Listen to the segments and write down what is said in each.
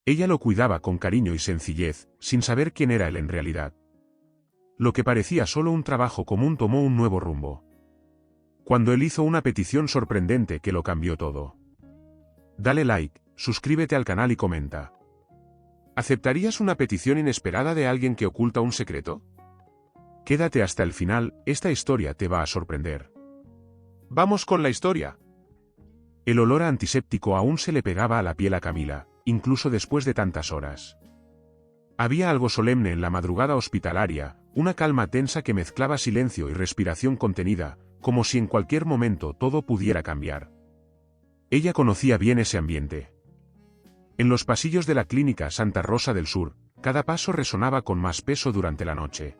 Ella lo cuidaba con cariño y sencillez, sin saber quién era él en realidad. Lo que parecía solo un trabajo común tomó un nuevo rumbo. Cuando él hizo una petición sorprendente que lo cambió todo. Dale like, suscríbete al canal y comenta. ¿Aceptarías una petición inesperada de alguien que oculta un secreto? Quédate hasta el final, esta historia te va a sorprender. ¡Vamos con la historia! El olor a antiséptico aún se le pegaba a la piel a Camila, incluso después de tantas horas. Había algo solemne en la madrugada hospitalaria, una calma tensa que mezclaba silencio y respiración contenida, como si en cualquier momento todo pudiera cambiar. Ella conocía bien ese ambiente. En los pasillos de la clínica Santa Rosa del Sur, cada paso resonaba con más peso durante la noche.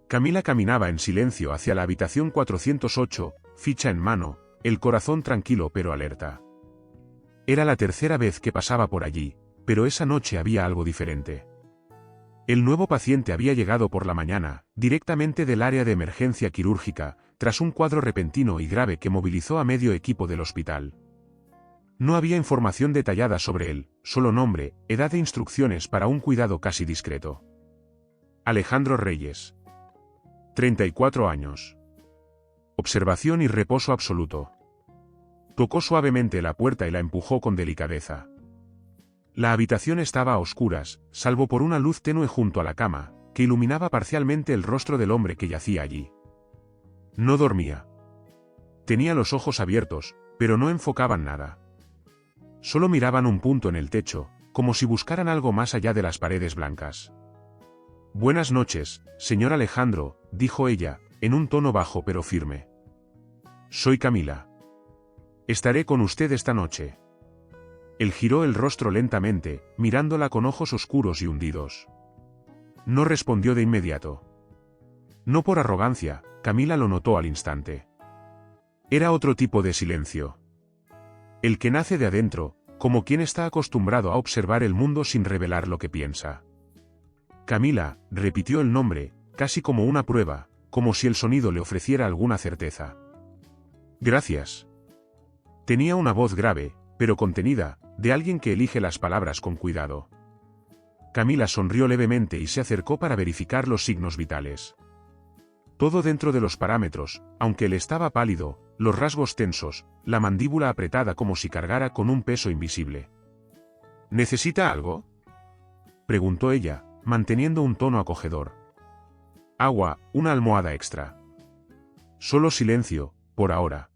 Camila caminaba en silencio hacia la habitación 408, ficha en mano, el corazón tranquilo pero alerta. Era la tercera vez que pasaba por allí, pero esa noche había algo diferente. El nuevo paciente había llegado por la mañana, directamente del área de emergencia quirúrgica, tras un cuadro repentino y grave que movilizó a medio equipo del hospital. No había información detallada sobre él, solo nombre, edad e instrucciones para un cuidado casi discreto. Alejandro Reyes. 34 años. Observación y reposo absoluto. Tocó suavemente la puerta y la empujó con delicadeza. La habitación estaba a oscuras, salvo por una luz tenue junto a la cama, que iluminaba parcialmente el rostro del hombre que yacía allí. No dormía. Tenía los ojos abiertos, pero no enfocaban nada. Solo miraban un punto en el techo, como si buscaran algo más allá de las paredes blancas. Buenas noches, señor Alejandro, dijo ella, en un tono bajo pero firme. Soy Camila. Estaré con usted esta noche. Él giró el rostro lentamente, mirándola con ojos oscuros y hundidos. No respondió de inmediato. No por arrogancia, Camila lo notó al instante. Era otro tipo de silencio. El que nace de adentro, como quien está acostumbrado a observar el mundo sin revelar lo que piensa. Camila, repitió el nombre, casi como una prueba, como si el sonido le ofreciera alguna certeza. Gracias. Tenía una voz grave, pero contenida, de alguien que elige las palabras con cuidado. Camila sonrió levemente y se acercó para verificar los signos vitales. Todo dentro de los parámetros, aunque él estaba pálido, los rasgos tensos, la mandíbula apretada como si cargara con un peso invisible. ¿Necesita algo?, preguntó ella, manteniendo un tono acogedor. Agua, una almohada extra. Solo silencio, por ahora.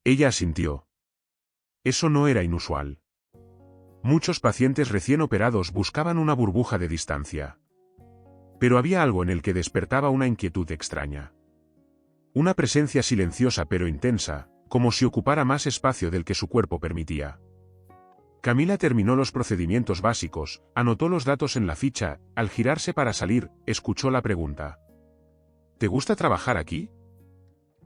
Ella asintió. Eso no era inusual. Muchos pacientes recién operados buscaban una burbuja de distancia. Pero había algo en el que despertaba una inquietud extraña. Una presencia silenciosa pero intensa, como si ocupara más espacio del que su cuerpo permitía. Camila terminó los procedimientos básicos, anotó los datos en la ficha, al girarse para salir, escuchó la pregunta. ¿Te gusta trabajar aquí?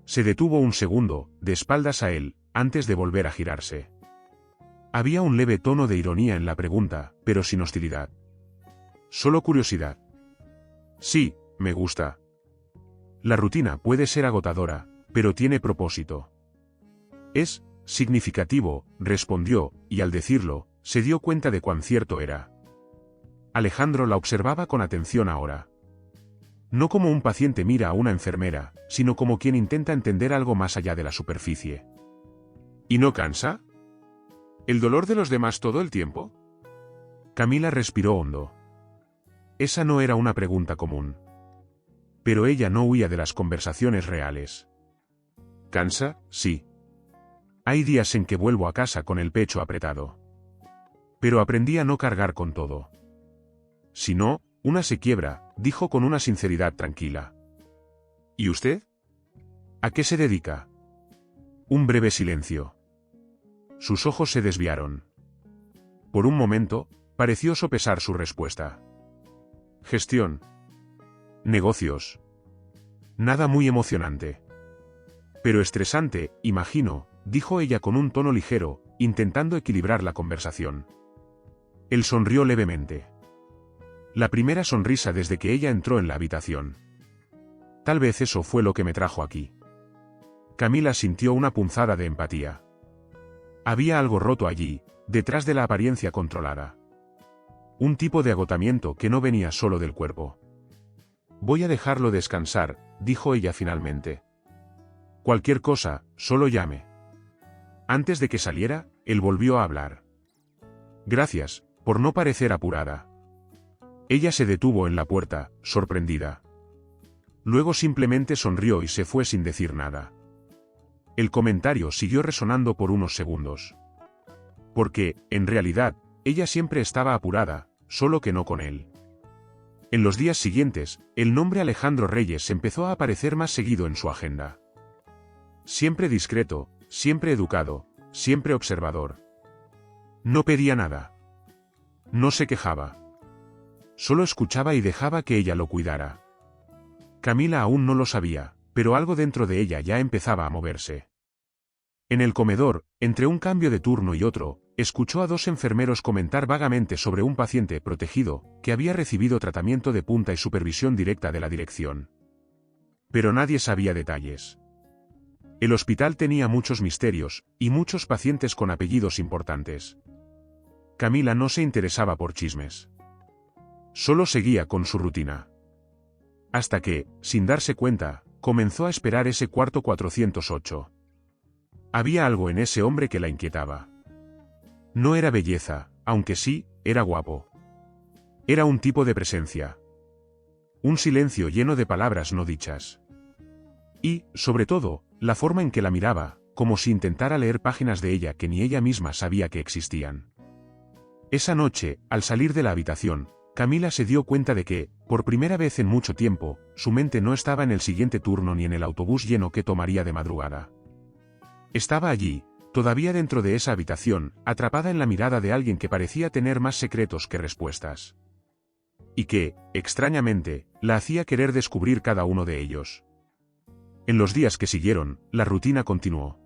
Se detuvo un segundo, de espaldas a él, antes de volver a girarse. Había un leve tono de ironía en la pregunta, pero sin hostilidad. Solo curiosidad. Sí, me gusta. La rutina puede ser agotadora, pero tiene propósito. Es significativo, respondió, y al decirlo, se dio cuenta de cuán cierto era. Alejandro la observaba con atención ahora. No como un paciente mira a una enfermera, sino como quien intenta entender algo más allá de la superficie. ¿Y no cansa? ¿El dolor de los demás todo el tiempo? Camila respiró hondo. Esa no era una pregunta común. Pero ella no huía de las conversaciones reales. ¿Cansa? Sí. Hay días en que vuelvo a casa con el pecho apretado. Pero aprendí a no cargar con todo. Si no, una se quiebra, dijo con una sinceridad tranquila. ¿Y usted? ¿A qué se dedica? Un breve silencio. Sus ojos se desviaron. Por un momento, pareció sopesar su respuesta. Gestión. Negocios. Nada muy emocionante. Pero estresante, imagino, dijo ella con un tono ligero, intentando equilibrar la conversación. Él sonrió levemente. La primera sonrisa desde que ella entró en la habitación. Tal vez eso fue lo que me trajo aquí. Camila sintió una punzada de empatía. Había algo roto allí, detrás de la apariencia controlada. Un tipo de agotamiento que no venía solo del cuerpo. Voy a dejarlo descansar, dijo ella finalmente. Cualquier cosa, solo llame. Antes de que saliera, él volvió a hablar. Gracias, por no parecer apurada. Ella se detuvo en la puerta, sorprendida. Luego simplemente sonrió y se fue sin decir nada. El comentario siguió resonando por unos segundos. Porque, en realidad, ella siempre estaba apurada, solo que no con él. En los días siguientes, el nombre Alejandro Reyes empezó a aparecer más seguido en su agenda. Siempre discreto, siempre educado, siempre observador. No pedía nada. No se quejaba. Solo escuchaba y dejaba que ella lo cuidara. Camila aún no lo sabía, pero algo dentro de ella ya empezaba a moverse. En el comedor, entre un cambio de turno y otro, escuchó a dos enfermeros comentar vagamente sobre un paciente protegido, que había recibido tratamiento de punta y supervisión directa de la dirección. Pero nadie sabía detalles. El hospital tenía muchos misterios, y muchos pacientes con apellidos importantes. Camila no se interesaba por chismes. Solo seguía con su rutina. Hasta que, sin darse cuenta, comenzó a esperar ese cuarto 408. Había algo en ese hombre que la inquietaba. No era belleza, aunque sí, era guapo. Era un tipo de presencia. Un silencio lleno de palabras no dichas. Y, sobre todo, la forma en que la miraba, como si intentara leer páginas de ella que ni ella misma sabía que existían. Esa noche, al salir de la habitación, Camila se dio cuenta de que, por primera vez en mucho tiempo, su mente no estaba en el siguiente turno ni en el autobús lleno que tomaría de madrugada. Estaba allí, todavía dentro de esa habitación, atrapada en la mirada de alguien que parecía tener más secretos que respuestas. Y que, extrañamente, la hacía querer descubrir cada uno de ellos. En los días que siguieron, la rutina continuó.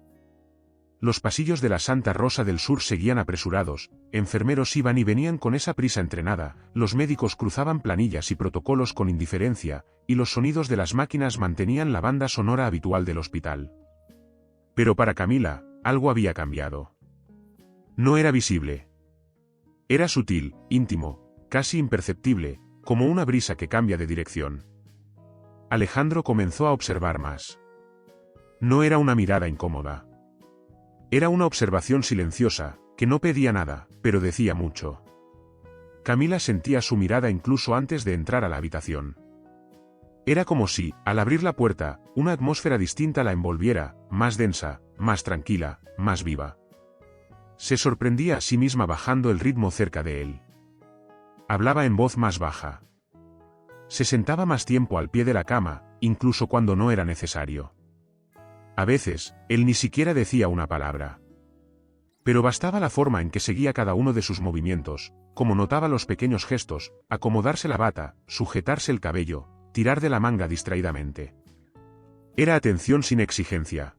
Los pasillos de la Santa Rosa del Sur seguían apresurados, enfermeros iban y venían con esa prisa entrenada, los médicos cruzaban planillas y protocolos con indiferencia, y los sonidos de las máquinas mantenían la banda sonora habitual del hospital. Pero para Camila, algo había cambiado. No era visible. Era sutil, íntimo, casi imperceptible, como una brisa que cambia de dirección. Alejandro comenzó a observar más. No era una mirada incómoda. Era una observación silenciosa, que no pedía nada, pero decía mucho. Camila sentía su mirada incluso antes de entrar a la habitación. Era como si, al abrir la puerta, una atmósfera distinta la envolviera, más densa, más tranquila, más viva. Se sorprendía a sí misma bajando el ritmo cerca de él. Hablaba en voz más baja. Se sentaba más tiempo al pie de la cama, incluso cuando no era necesario. A veces, él ni siquiera decía una palabra. Pero bastaba la forma en que seguía cada uno de sus movimientos, como notaba los pequeños gestos, acomodarse la bata, sujetarse el cabello, tirar de la manga distraídamente. Era atención sin exigencia.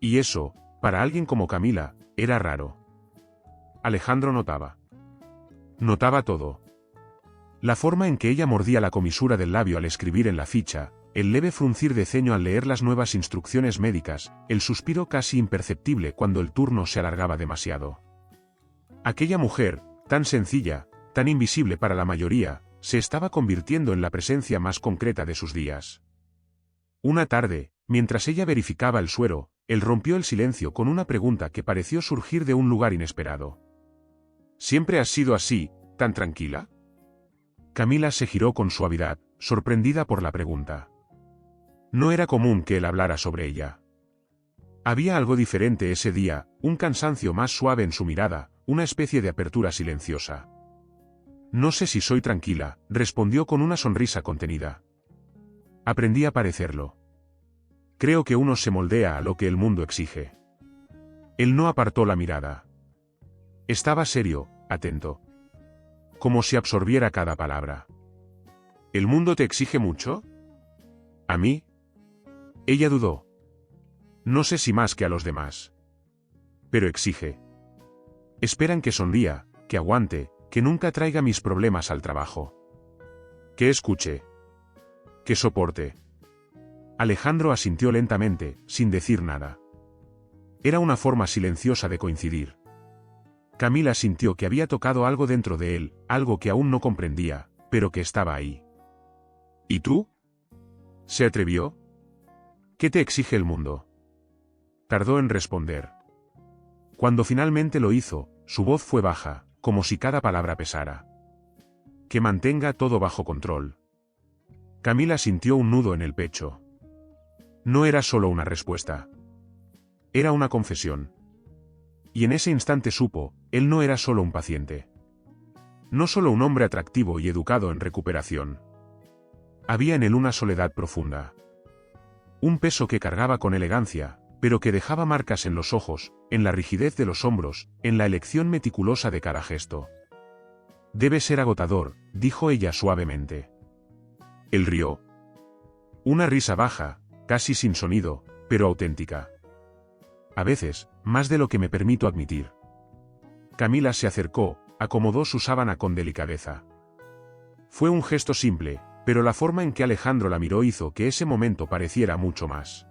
Y eso, para alguien como Camila, era raro. Alejandro notaba. Notaba todo. La forma en que ella mordía la comisura del labio al escribir en la ficha, el leve fruncir de ceño al leer las nuevas instrucciones médicas, el suspiro casi imperceptible cuando el turno se alargaba demasiado. Aquella mujer, tan sencilla, tan invisible para la mayoría, se estaba convirtiendo en la presencia más concreta de sus días. Una tarde, mientras ella verificaba el suero, él rompió el silencio con una pregunta que pareció surgir de un lugar inesperado. ¿Siempre has sido así, tan tranquila? Camila se giró con suavidad, sorprendida por la pregunta. No era común que él hablara sobre ella. Había algo diferente ese día, un cansancio más suave en su mirada, una especie de apertura silenciosa. No sé si soy tranquila, respondió con una sonrisa contenida. Aprendí a parecerlo. Creo que uno se moldea a lo que el mundo exige. Él no apartó la mirada. Estaba serio, atento. Como si absorbiera cada palabra. ¿El mundo te exige mucho? ¿A mí? Ella dudó. No sé si más que a los demás. Pero exige. Esperan que sonría, que aguante, que nunca traiga mis problemas al trabajo. Que escuche. Que soporte. Alejandro asintió lentamente, sin decir nada. Era una forma silenciosa de coincidir. Camila sintió que había tocado algo dentro de él, algo que aún no comprendía, pero que estaba ahí. ¿Y tú? ¿Se atrevió? ¿Qué te exige el mundo? Tardó en responder. Cuando finalmente lo hizo, su voz fue baja, como si cada palabra pesara. Que mantenga todo bajo control. Camila sintió un nudo en el pecho. No era solo una respuesta. Era una confesión. Y en ese instante supo, él no era solo un paciente. No solo un hombre atractivo y educado en recuperación. Había en él una soledad profunda. Un peso que cargaba con elegancia, pero que dejaba marcas en los ojos, en la rigidez de los hombros, en la elección meticulosa de cada gesto. Debe ser agotador, dijo ella suavemente. Él rió. Una risa baja, casi sin sonido, pero auténtica. A veces, más de lo que me permito admitir. Camila se acercó, acomodó su sábana con delicadeza. Fue un gesto simple, pero la forma en que Alejandro la miró hizo que ese momento pareciera mucho más.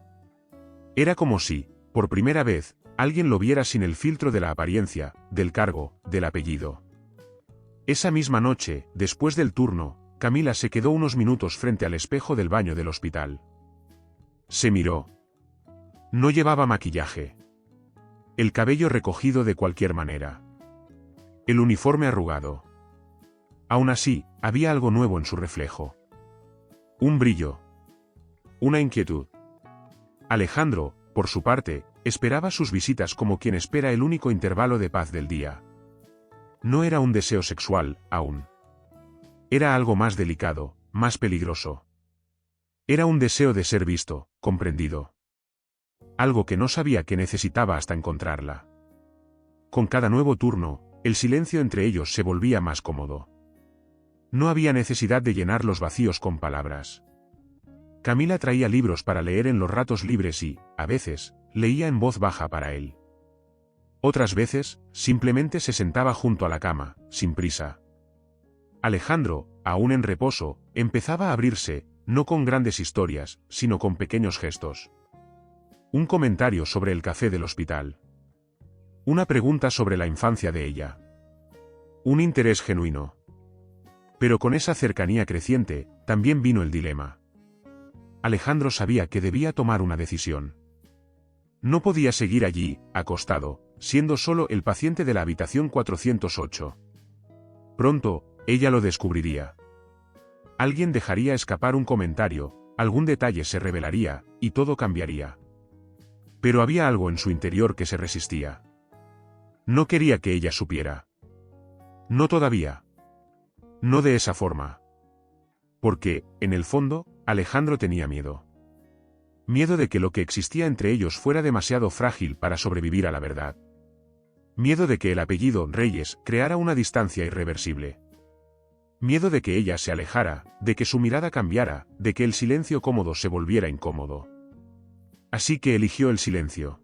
Era como si, por primera vez, alguien lo viera sin el filtro de la apariencia, del cargo, del apellido. Esa misma noche, después del turno, Camila se quedó unos minutos frente al espejo del baño del hospital. Se miró. No llevaba maquillaje. El cabello recogido de cualquier manera. El uniforme arrugado. Aún así, había algo nuevo en su reflejo. Un brillo. Una inquietud. Alejandro, por su parte, esperaba sus visitas como quien espera el único intervalo de paz del día. No era un deseo sexual, aún. Era algo más delicado, más peligroso. Era un deseo de ser visto, comprendido. Algo que no sabía que necesitaba hasta encontrarla. Con cada nuevo turno, el silencio entre ellos se volvía más cómodo. No había necesidad de llenar los vacíos con palabras. Camila traía libros para leer en los ratos libres y, a veces, leía en voz baja para él. Otras veces, simplemente se sentaba junto a la cama, sin prisa. Alejandro, aún en reposo, empezaba a abrirse, no con grandes historias, sino con pequeños gestos. Un comentario sobre el café del hospital. Una pregunta sobre la infancia de ella. Un interés genuino. Pero con esa cercanía creciente, también vino el dilema. Alejandro sabía que debía tomar una decisión. No podía seguir allí, acostado, siendo solo el paciente de la habitación 408. Pronto, ella lo descubriría. Alguien dejaría escapar un comentario, algún detalle se revelaría, y todo cambiaría. Pero había algo en su interior que se resistía. No quería que ella supiera. No todavía. No de esa forma. Porque, en el fondo, Alejandro tenía miedo. Miedo de que lo que existía entre ellos fuera demasiado frágil para sobrevivir a la verdad. Miedo de que el apellido Reyes creara una distancia irreversible. Miedo de que ella se alejara, de que su mirada cambiara, de que el silencio cómodo se volviera incómodo. Así que eligió el silencio.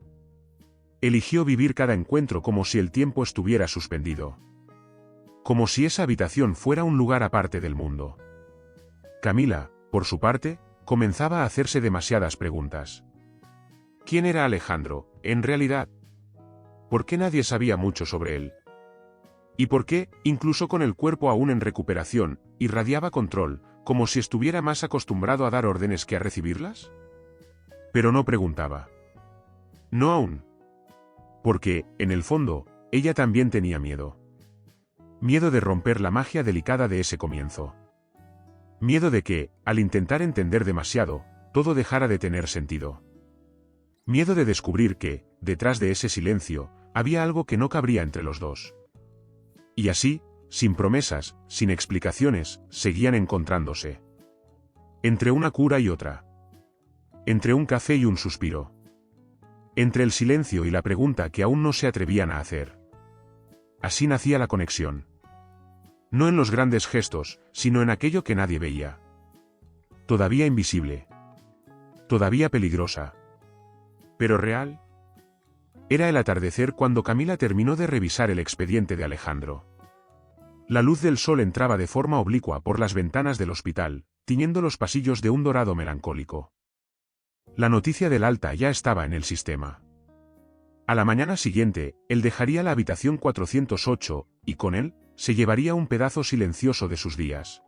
Eligió vivir cada encuentro como si el tiempo estuviera suspendido. Como si esa habitación fuera un lugar aparte del mundo. Camila, por su parte, comenzaba a hacerse demasiadas preguntas. ¿Quién era Alejandro, en realidad? ¿Por qué nadie sabía mucho sobre él? ¿Y por qué, incluso con el cuerpo aún en recuperación, irradiaba control, como si estuviera más acostumbrado a dar órdenes que a recibirlas? Pero no preguntaba. No aún. Porque, en el fondo, ella también tenía miedo. Miedo de romper la magia delicada de ese comienzo. Miedo de que, al intentar entender demasiado, todo dejara de tener sentido. Miedo de descubrir que, detrás de ese silencio, había algo que no cabría entre los dos. Y así, sin promesas, sin explicaciones, seguían encontrándose. Entre una cura y otra. Entre un café y un suspiro. Entre el silencio y la pregunta que aún no se atrevían a hacer. Así nacía la conexión. No en los grandes gestos, sino en aquello que nadie veía. Todavía invisible. Todavía peligrosa. Pero real. Era el atardecer cuando Camila terminó de revisar el expediente de Alejandro. La luz del sol entraba de forma oblicua por las ventanas del hospital, tiñendo los pasillos de un dorado melancólico. La noticia del alta ya estaba en el sistema. A la mañana siguiente, él dejaría la habitación 408, y con él, se llevaría un pedazo silencioso de sus días.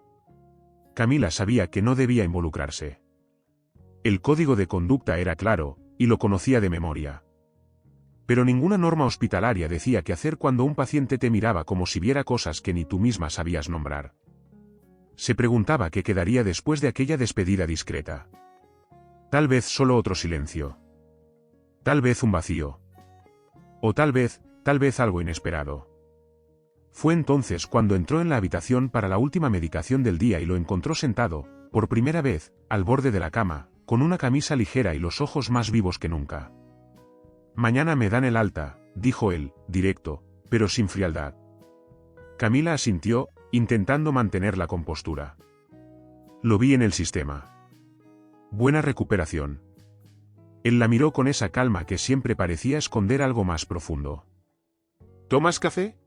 Camila sabía que no debía involucrarse. El código de conducta era claro, y lo conocía de memoria. Pero ninguna norma hospitalaria decía qué hacer cuando un paciente te miraba como si viera cosas que ni tú misma sabías nombrar. Se preguntaba qué quedaría después de aquella despedida discreta. Tal vez solo otro silencio. Tal vez un vacío. O tal vez algo inesperado. Fue entonces cuando entró en la habitación para la última medicación del día y lo encontró sentado, por primera vez, al borde de la cama, con una camisa ligera y los ojos más vivos que nunca. «Mañana me dan el alta», dijo él, directo, pero sin frialdad. Camila asintió, intentando mantener la compostura. «Lo vi en el sistema. Buena recuperación». Él la miró con esa calma que siempre parecía esconder algo más profundo. «¿Tomas café?».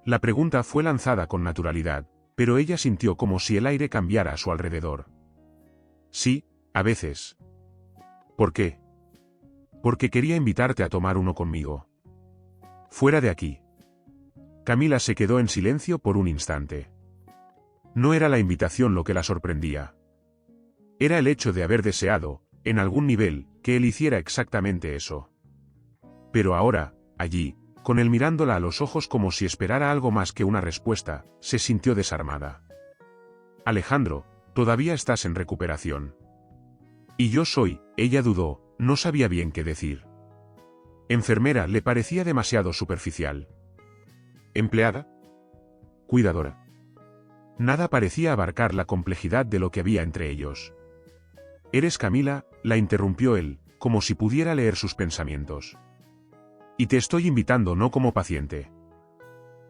La pregunta fue lanzada con naturalidad, pero ella sintió como si el aire cambiara a su alrededor. «Sí, a veces». «¿Por qué?». «Porque quería invitarte a tomar uno conmigo». «Fuera de aquí». Camila se quedó en silencio por un instante. No era la invitación lo que la sorprendía. Era el hecho de haber deseado, en algún nivel, que él hiciera exactamente eso. Pero ahora, allí, con él mirándola a los ojos como si esperara algo más que una respuesta, se sintió desarmada. «Alejandro, todavía estás en recuperación». «Y yo soy», ella dudó, no sabía bien qué decir. Enfermera le parecía demasiado superficial. ¿Empleada? ¿Cuidadora? Nada parecía abarcar la complejidad de lo que había entre ellos. «¿Eres Camila?», la interrumpió él, como si pudiera leer sus pensamientos. «Y te estoy invitando no como paciente.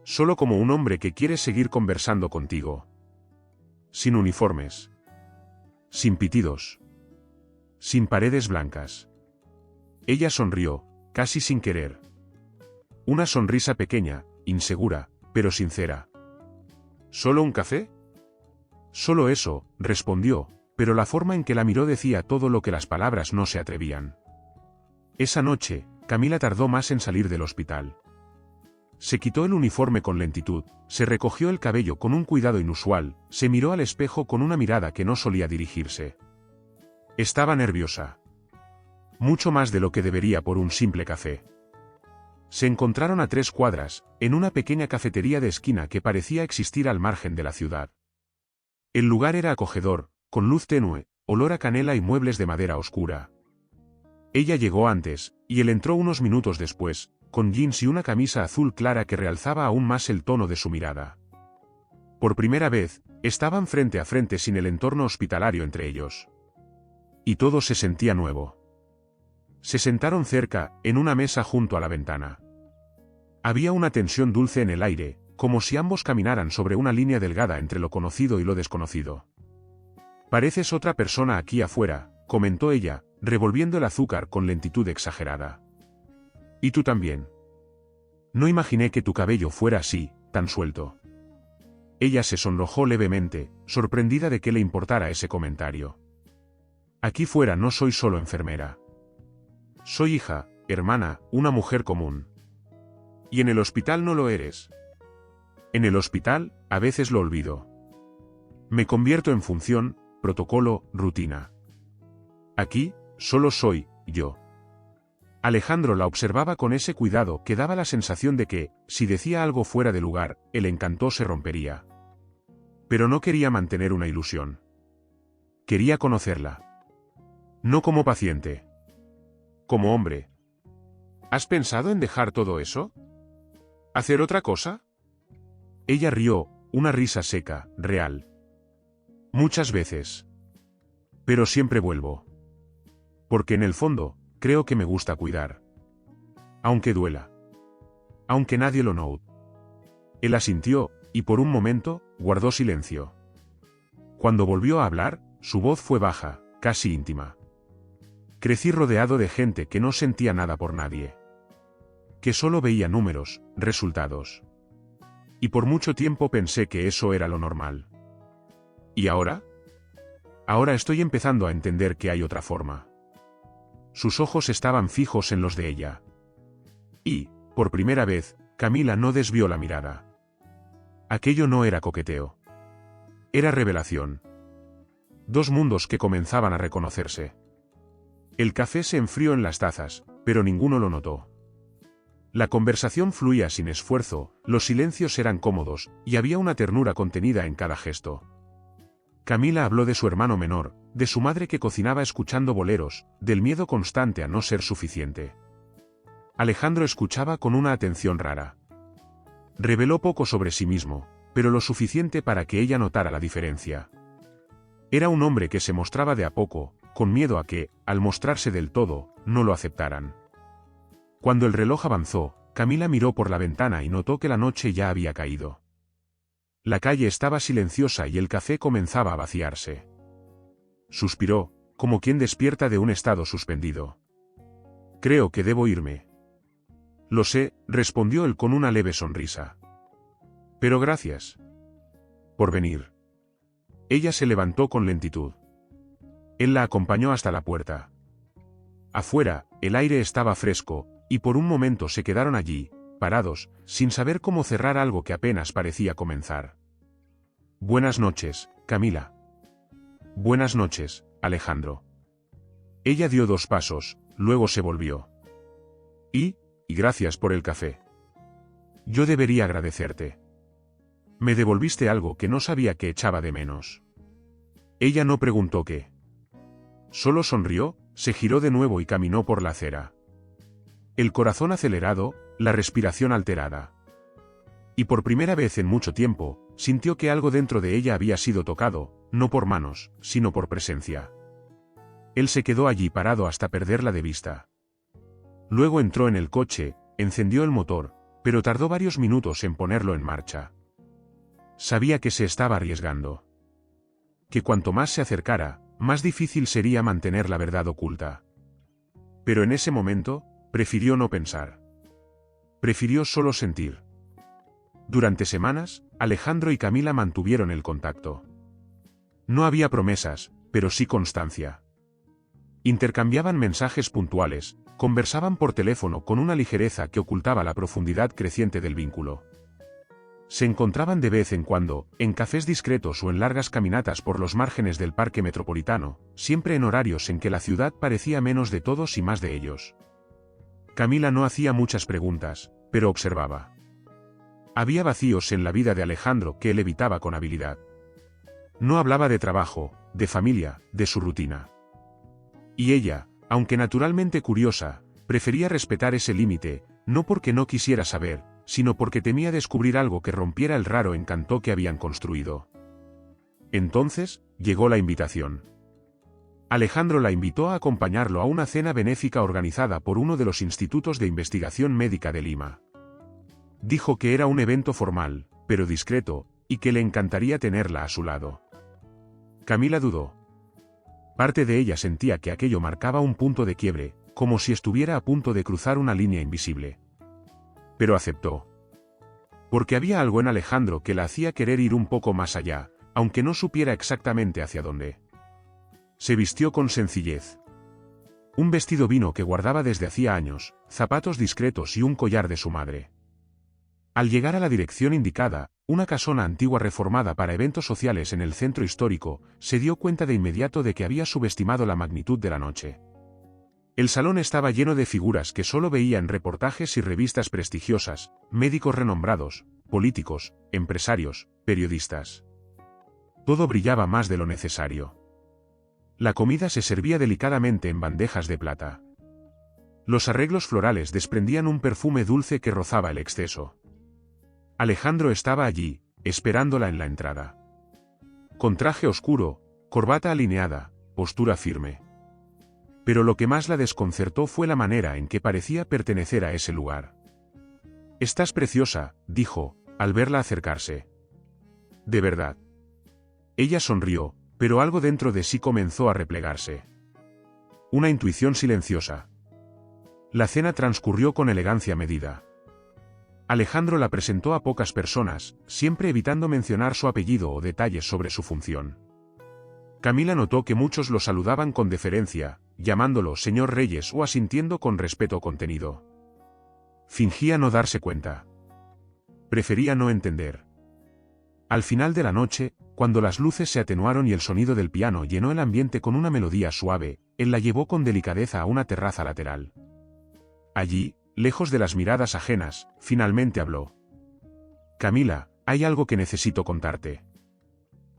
Solo como un hombre que quiere seguir conversando contigo. Sin uniformes. Sin pitidos. Sin paredes blancas». Ella sonrió, casi sin querer. Una sonrisa pequeña, insegura, pero sincera. «¿Solo un café?». «Solo eso», respondió, pero la forma en que la miró decía todo lo que las palabras no se atrevían. Esa noche, Camila tardó más en salir del hospital. Se quitó el uniforme con lentitud, se recogió el cabello con un cuidado inusual, se miró al espejo con una mirada que no solía dirigirse. Estaba nerviosa. Mucho más de lo que debería por un simple café. Se encontraron a 3 cuadras, en una pequeña cafetería de esquina que parecía existir al margen de la ciudad. El lugar era acogedor, con luz tenue, olor a canela y muebles de madera oscura. Ella llegó antes, y él entró unos minutos después, con jeans y una camisa azul clara que realzaba aún más el tono de su mirada. Por primera vez, estaban frente a frente sin el entorno hospitalario entre ellos. Y todo se sentía nuevo. Se sentaron cerca, en una mesa junto a la ventana. Había una tensión dulce en el aire, como si ambos caminaran sobre una línea delgada entre lo conocido y lo desconocido. «Pareces otra persona aquí afuera», comentó ella, revolviendo el azúcar con lentitud exagerada. «Y tú también. No imaginé que tu cabello fuera así, tan suelto». Ella se sonrojó levemente, sorprendida de que le importara ese comentario. «Aquí fuera no soy solo enfermera. Soy hija, hermana, una mujer común». «¿Y en el hospital no lo eres?». «En el hospital, a veces lo olvido. Me convierto en función, protocolo, rutina. Aquí, solo soy yo». Alejandro la observaba con ese cuidado que daba la sensación de que, si decía algo fuera de lugar, el encanto se rompería. Pero no quería mantener una ilusión. Quería conocerla. No como paciente. Como hombre. ¿Has pensado en dejar todo eso? ¿Hacer otra cosa? Ella rió, una risa seca, real. Muchas veces. Pero siempre vuelvo. Porque en el fondo, creo que me gusta cuidar. Aunque duela. Aunque nadie lo note. Él asintió, y por un momento, guardó silencio. Cuando volvió a hablar, su voz fue baja, casi íntima. Crecí rodeado de gente que no sentía nada por nadie. Que solo veía números, resultados. Y por mucho tiempo pensé que eso era lo normal. ¿Y ahora? Ahora estoy empezando a entender que hay otra forma. Sus ojos estaban fijos en los de ella. Y, por primera vez, Camila no desvió la mirada. Aquello no era coqueteo. Era revelación. Dos mundos que comenzaban a reconocerse. El café se enfrió en las tazas, pero ninguno lo notó. La conversación fluía sin esfuerzo, los silencios eran cómodos, y había una ternura contenida en cada gesto. Camila habló de su hermano menor, de su madre que cocinaba escuchando boleros, del miedo constante a no ser suficiente. Alejandro escuchaba con una atención rara. Reveló poco sobre sí mismo, pero lo suficiente para que ella notara la diferencia. Era un hombre que se mostraba de a poco, con miedo a que, al mostrarse del todo, no lo aceptaran. Cuando el reloj avanzó, Camila miró por la ventana y notó que la noche ya había caído. La calle estaba silenciosa y el café comenzaba a vaciarse. Suspiró, como quien despierta de un estado suspendido. Creo que debo irme. Lo sé, respondió él con una leve sonrisa. Pero gracias. Por venir. Ella se levantó con lentitud. Él la acompañó hasta la puerta. Afuera, el aire estaba fresco, y por un momento se quedaron allí, parados, sin saber cómo cerrar algo que apenas parecía comenzar. Buenas noches, Camila. Buenas noches, Alejandro. Ella dio 2 pasos, luego se volvió. Y gracias por el café. Yo debería agradecerte. Me devolviste algo que no sabía que echaba de menos. Ella no preguntó qué. Solo sonrió, se giró de nuevo y caminó por la acera. El corazón acelerado, la respiración alterada. Y por primera vez en mucho tiempo, sintió que algo dentro de ella había sido tocado, no por manos, sino por presencia. Él se quedó allí parado hasta perderla de vista. Luego entró en el coche, encendió el motor, pero tardó varios minutos en ponerlo en marcha. Sabía que se estaba arriesgando. Que cuanto más se acercara, más difícil sería mantener la verdad oculta. Pero en ese momento, prefirió no pensar. Prefirió solo sentir. Durante semanas, Alejandro y Camila mantuvieron el contacto. No había promesas, pero sí constancia. Intercambiaban mensajes puntuales, conversaban por teléfono con una ligereza que ocultaba la profundidad creciente del vínculo. Se encontraban de vez en cuando, en cafés discretos o en largas caminatas por los márgenes del parque metropolitano, siempre en horarios en que la ciudad parecía menos de todos y más de ellos. Camila no hacía muchas preguntas, pero observaba. Había vacíos en la vida de Alejandro que él evitaba con habilidad. No hablaba de trabajo, de familia, de su rutina. Y ella, aunque naturalmente curiosa, prefería respetar ese límite, no porque no quisiera saber, sino porque temía descubrir algo que rompiera el raro encanto que habían construido. Entonces, llegó la invitación. Alejandro la invitó a acompañarlo a una cena benéfica organizada por uno de los institutos de investigación médica de Lima. Dijo que era un evento formal, pero discreto, y que le encantaría tenerla a su lado. Camila dudó. Parte de ella sentía que aquello marcaba un punto de quiebre, como si estuviera a punto de cruzar una línea invisible. Pero aceptó. Porque había algo en Alejandro que la hacía querer ir un poco más allá, aunque no supiera exactamente hacia dónde. Se vistió con sencillez. Un vestido vino que guardaba desde hacía años, zapatos discretos y un collar de su madre. Al llegar a la dirección indicada, una casona antigua reformada para eventos sociales en el centro histórico, se dio cuenta de inmediato de que había subestimado la magnitud de la noche. El salón estaba lleno de figuras que solo veía en reportajes y revistas prestigiosas, médicos renombrados, políticos, empresarios, periodistas. Todo brillaba más de lo necesario. La comida se servía delicadamente en bandejas de plata. Los arreglos florales desprendían un perfume dulce que rozaba el exceso. Alejandro estaba allí, esperándola en la entrada. Con traje oscuro, corbata alineada, postura firme. Pero lo que más la desconcertó fue la manera en que parecía pertenecer a ese lugar. «Estás preciosa», dijo, al verla acercarse. «¿De verdad?» Ella sonrió, pero algo dentro de sí comenzó a replegarse. Una intuición silenciosa. La cena transcurrió con elegancia medida. Alejandro la presentó a pocas personas, siempre evitando mencionar su apellido o detalles sobre su función. Camila notó que muchos lo saludaban con deferencia, llamándolo señor Reyes o asintiendo con respeto contenido. Fingía no darse cuenta. Prefería no entender. Al final de la noche, cuando las luces se atenuaron y el sonido del piano llenó el ambiente con una melodía suave, él la llevó con delicadeza a una terraza lateral. Allí, lejos de las miradas ajenas, finalmente habló. Camila, hay algo que necesito contarte.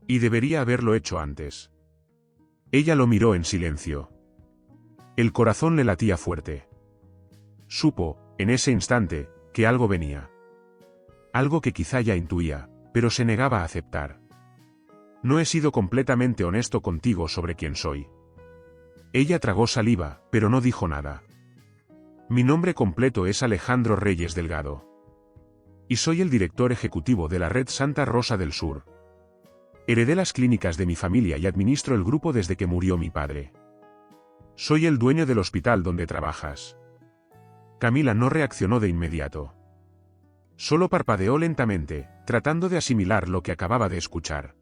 Y debería haberlo hecho antes. Ella lo miró en silencio. El corazón le latía fuerte. Supo, en ese instante, que algo venía. Algo que quizá ya intuía, pero se negaba a aceptar. No he sido completamente honesto contigo sobre quién soy. Ella tragó saliva, pero no dijo nada. Mi nombre completo es Alejandro Reyes Delgado. Y soy el director ejecutivo de la Red Santa Rosa del Sur. Heredé las clínicas de mi familia y administro el grupo desde que murió mi padre. Soy el dueño del hospital donde trabajas. Camila no reaccionó de inmediato. Solo parpadeó lentamente, tratando de asimilar lo que acababa de escuchar.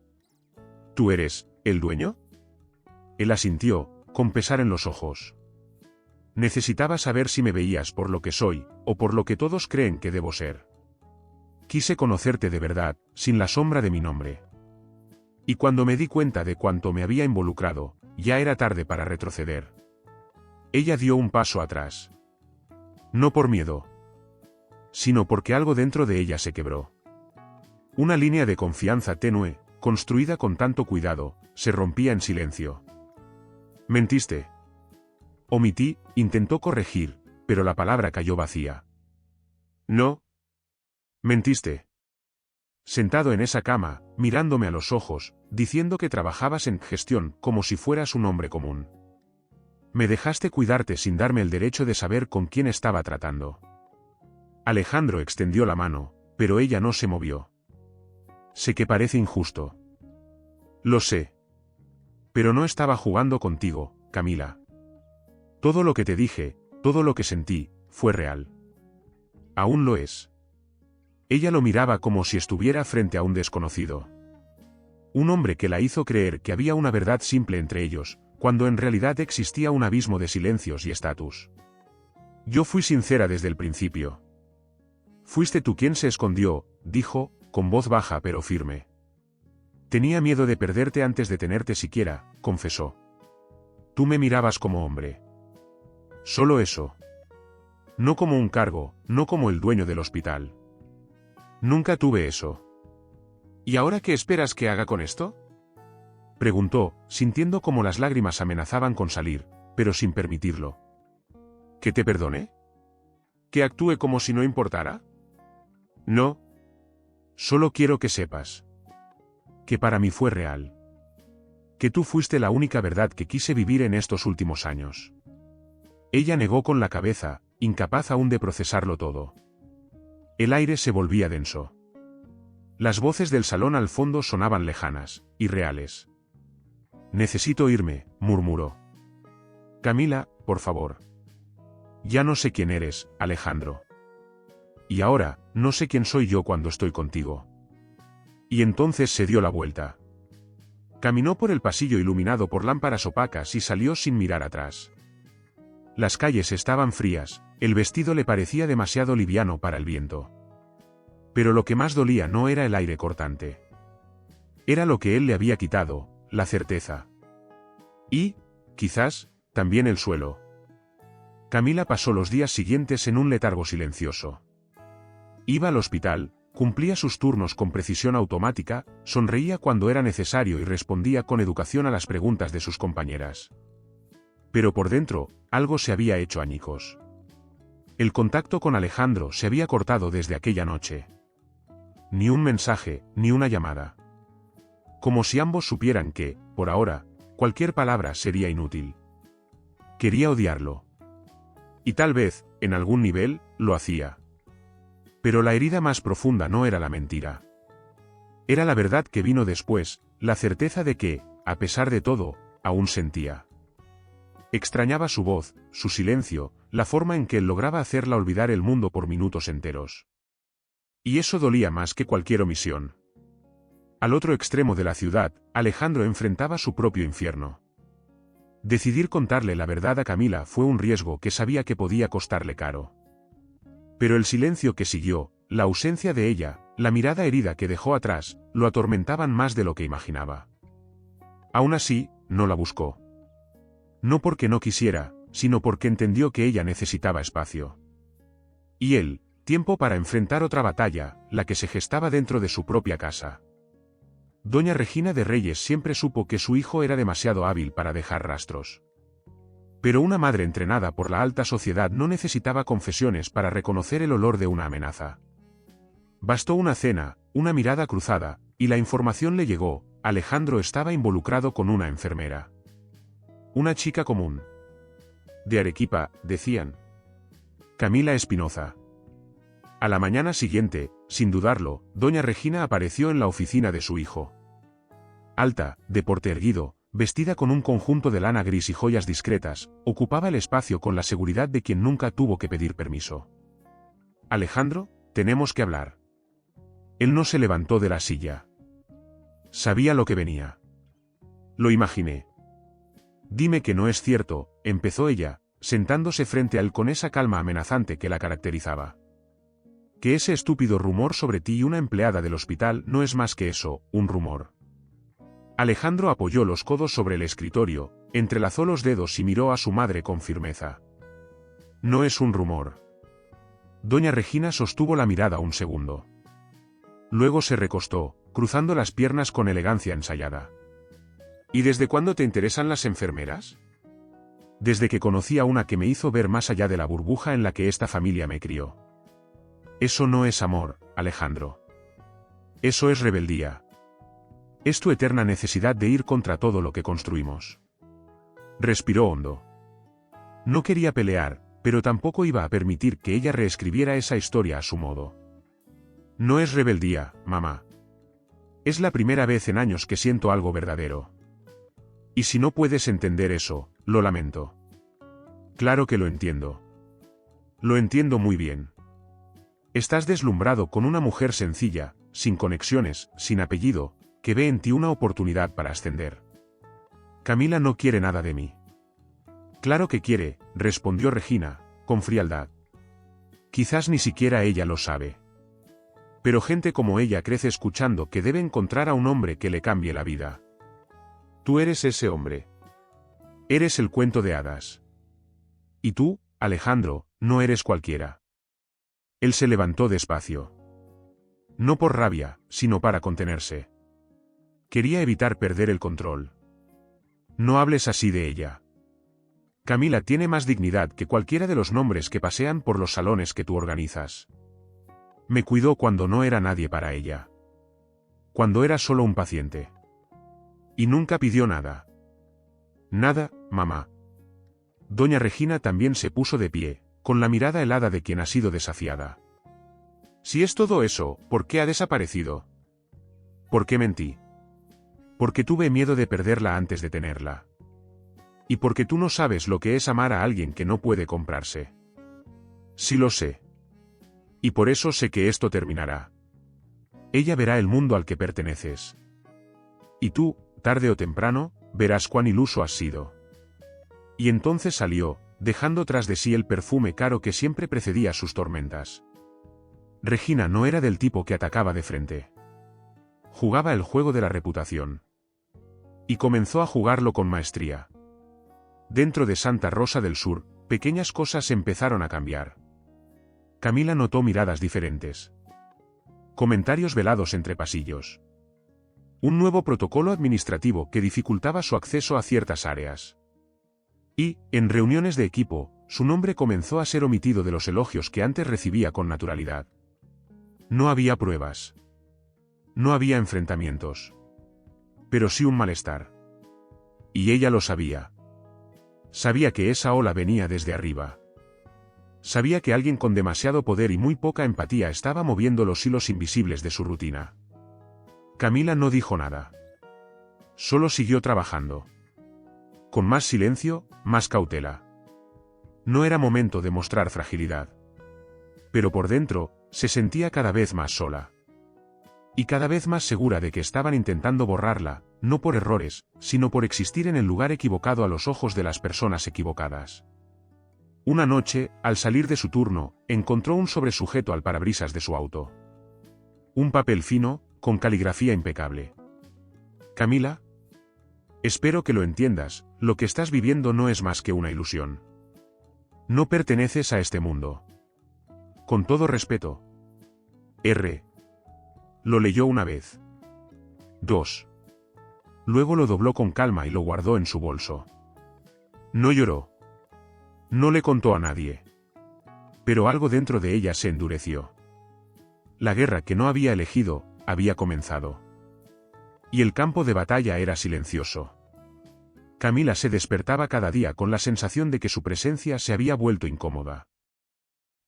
¿Tú eres el dueño? Él asintió, con pesar en los ojos. Necesitaba saber si me veías por lo que soy, o por lo que todos creen que debo ser. Quise conocerte de verdad, sin la sombra de mi nombre. Y cuando me di cuenta de cuánto me había involucrado, ya era tarde para retroceder. Ella dio un paso atrás. No por miedo, sino porque algo dentro de ella se quebró. Una línea de confianza tenue, construida con tanto cuidado, se rompía en silencio. Mentiste. Omití, intentó corregir, pero la palabra cayó vacía. No. Mentiste. Sentado en esa cama, mirándome a los ojos, diciendo que trabajabas en gestión como si fueras un hombre común. Me dejaste cuidarte sin darme el derecho de saber con quién estaba tratando. Alejandro extendió la mano, pero ella no se movió. Sé que parece injusto. Lo sé. Pero no estaba jugando contigo, Camila. Todo lo que te dije, todo lo que sentí, fue real. Aún lo es. Ella lo miraba como si estuviera frente a un desconocido. Un hombre que la hizo creer que había una verdad simple entre ellos, cuando en realidad existía un abismo de silencios y estatus. Yo fui sincera desde el principio. Fuiste tú quien se escondió, dijo, con voz baja pero firme. Tenía miedo de perderte antes de tenerte siquiera, confesó. Tú me mirabas como hombre. Solo eso. No como un cargo, no como el dueño del hospital. Nunca tuve eso. ¿Y ahora qué esperas que haga con esto? Preguntó, sintiendo como las lágrimas amenazaban con salir, pero sin permitirlo. ¿Que te perdone? ¿Que actúe como si no importara? No. Solo quiero que sepas. Que para mí fue real. Que tú fuiste la única verdad que quise vivir en estos últimos años. Ella negó con la cabeza, incapaz aún de procesarlo todo. El aire se volvía denso. Las voces del salón al fondo sonaban lejanas, irreales. Necesito irme, murmuró. Camila, por favor. Ya no sé quién eres, Alejandro. Y ahora, no sé quién soy yo cuando estoy contigo. Y entonces se dio la vuelta. Caminó por el pasillo iluminado por lámparas opacas y salió sin mirar atrás. Las calles estaban frías, el vestido le parecía demasiado liviano para el viento. Pero lo que más dolía no era el aire cortante. Era lo que él le había quitado, la certeza. Y, quizás, también el suelo. Camila pasó los días siguientes en un letargo silencioso. Iba al hospital, cumplía sus turnos con precisión automática, sonreía cuando era necesario y respondía con educación a las preguntas de sus compañeras. Pero por dentro, algo se había hecho añicos. El contacto con Alejandro se había cortado desde aquella noche. Ni un mensaje, ni una llamada. Como si ambos supieran que, por ahora, cualquier palabra sería inútil. Quería odiarlo. Y tal vez, en algún nivel, lo hacía. Pero la herida más profunda no era la mentira. Era la verdad que vino después, la certeza de que, a pesar de todo, aún sentía. Extrañaba su voz, su silencio, la forma en que él lograba hacerla olvidar el mundo por minutos enteros. Y eso dolía más que cualquier omisión. Al otro extremo de la ciudad, Alejandro enfrentaba su propio infierno. Decidir contarle la verdad a Camila fue un riesgo que sabía que podía costarle caro. Pero el silencio que siguió, la ausencia de ella, la mirada herida que dejó atrás, lo atormentaban más de lo que imaginaba. Aún así, no la buscó. No porque no quisiera, sino porque entendió que ella necesitaba espacio. Y él, tiempo para enfrentar otra batalla, la que se gestaba dentro de su propia casa. Doña Regina de Reyes siempre supo que su hijo era demasiado hábil para dejar rastros. Pero una madre entrenada por la alta sociedad no necesitaba confesiones para reconocer el olor de una amenaza. Bastó una cena, una mirada cruzada, y la información le llegó: Alejandro estaba involucrado con una enfermera. Una chica común. De Arequipa, decían. Camila Espinoza. A la mañana siguiente, sin dudarlo, doña Regina apareció en la oficina de su hijo. Alta, de porte erguido, vestida con un conjunto de lana gris y joyas discretas, ocupaba el espacio con la seguridad de quien nunca tuvo que pedir permiso. Alejandro, tenemos que hablar. Él no se levantó de la silla. Sabía lo que venía. Lo imaginé. Dime que no es cierto, empezó ella, sentándose frente a él con esa calma amenazante que la caracterizaba. Que ese estúpido rumor sobre ti y una empleada del hospital no es más que eso, un rumor. Alejandro apoyó los codos sobre el escritorio, entrelazó los dedos y miró a su madre con firmeza. No es un rumor. Doña Regina sostuvo la mirada un segundo. Luego se recostó, cruzando las piernas con elegancia ensayada. ¿Y desde cuándo te interesan las enfermeras? Desde que conocí a una que me hizo ver más allá de la burbuja en la que esta familia me crió. Eso no es amor, Alejandro. Eso es rebeldía. Es tu eterna necesidad de ir contra todo lo que construimos. Respiró hondo. No quería pelear, pero tampoco iba a permitir que ella reescribiera esa historia a su modo. No es rebeldía, mamá. Es la primera vez en años que siento algo verdadero. Y si no puedes entender eso, lo lamento. Claro que lo entiendo. Lo entiendo muy bien. Estás deslumbrado con una mujer sencilla, sin conexiones, sin apellido, que ve en ti una oportunidad para ascender. Camila no quiere nada de mí. Claro que quiere, respondió Regina, con frialdad. Quizás ni siquiera ella lo sabe. Pero gente como ella crece escuchando que debe encontrar a un hombre que le cambie la vida. Tú eres ese hombre. Eres el cuento de hadas. Y tú, Alejandro, no eres cualquiera. Él se levantó despacio. No por rabia, sino para contenerse. Quería evitar perder el control. No hables así de ella. Camila tiene más dignidad que cualquiera de los nombres que pasean por los salones que tú organizas. Me cuidó cuando no era nadie para ella. Cuando era solo un paciente. Y nunca pidió nada. Nada, mamá. Doña Regina también se puso de pie, con la mirada helada de quien ha sido desafiada. Si es todo eso, ¿por qué ha desaparecido? ¿Por qué mentí? Porque tuve miedo de perderla antes de tenerla. Y porque tú no sabes lo que es amar a alguien que no puede comprarse. Sí lo sé. Y por eso sé que esto terminará. Ella verá el mundo al que perteneces. Y tú, tarde o temprano, verás cuán iluso has sido. Y entonces salió, dejando tras de sí el perfume caro que siempre precedía sus tormentas. Regina no era del tipo que atacaba de frente. Jugaba el juego de la reputación. Y comenzó a jugarlo con maestría. Dentro de Santa Rosa del Sur, pequeñas cosas empezaron a cambiar. Camila notó miradas diferentes. Comentarios velados entre pasillos. Un nuevo protocolo administrativo que dificultaba su acceso a ciertas áreas. Y, en reuniones de equipo, su nombre comenzó a ser omitido de los elogios que antes recibía con naturalidad. No había pruebas. No había enfrentamientos. Pero sí un malestar. Y ella lo sabía. Sabía que esa ola venía desde arriba. Sabía que alguien con demasiado poder y muy poca empatía estaba moviendo los hilos invisibles de su rutina. Camila no dijo nada. Solo siguió trabajando. Con más silencio, más cautela. No era momento de mostrar fragilidad. Pero por dentro, se sentía cada vez más sola. Y cada vez más segura de que estaban intentando borrarla, no por errores, sino por existir en el lugar equivocado a los ojos de las personas equivocadas. Una noche, al salir de su turno, encontró un sobresujeto al parabrisas de su auto. Un papel fino, con caligrafía impecable. Camila, espero que lo entiendas, lo que estás viviendo no es más que una ilusión. No perteneces a este mundo. Con todo respeto. R. Lo leyó una vez. 2. Luego lo dobló con calma y lo guardó en su bolso. No lloró. No le contó a nadie. Pero algo dentro de ella se endureció. La guerra que no había elegido, había comenzado. Y el campo de batalla era silencioso. Camila se despertaba cada día con la sensación de que su presencia se había vuelto incómoda.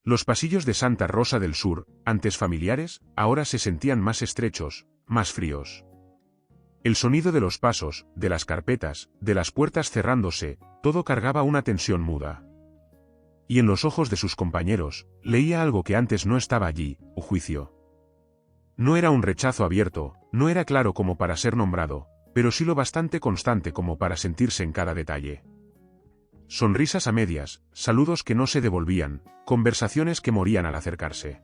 Los pasillos de Santa Rosa del Sur, antes familiares, ahora se sentían más estrechos, más fríos. El sonido de los pasos, de las carpetas, de las puertas cerrándose, todo cargaba una tensión muda. Y en los ojos de sus compañeros, leía algo que antes no estaba allí, juicio. No era un rechazo abierto, no era claro como para ser nombrado, pero sí lo bastante constante como para sentirse en cada detalle. Sonrisas a medias, saludos que no se devolvían, conversaciones que morían al acercarse.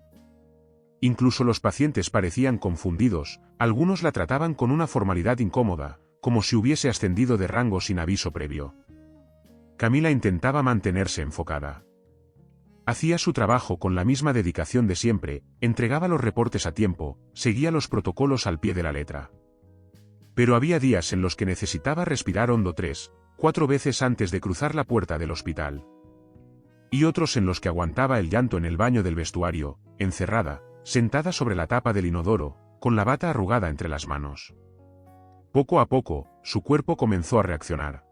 Incluso los pacientes parecían confundidos, algunos la trataban con una formalidad incómoda, como si hubiese ascendido de rango sin aviso previo. Camila intentaba mantenerse enfocada. Hacía su trabajo con la misma dedicación de siempre, entregaba los reportes a tiempo, seguía los protocolos al pie de la letra. Pero había días en los que necesitaba respirar hondo 3, 4 veces antes de cruzar la puerta del hospital. Y otros en los que aguantaba el llanto en el baño del vestuario, encerrada, sentada sobre la tapa del inodoro, con la bata arrugada entre las manos. Poco a poco, su cuerpo comenzó a reaccionar.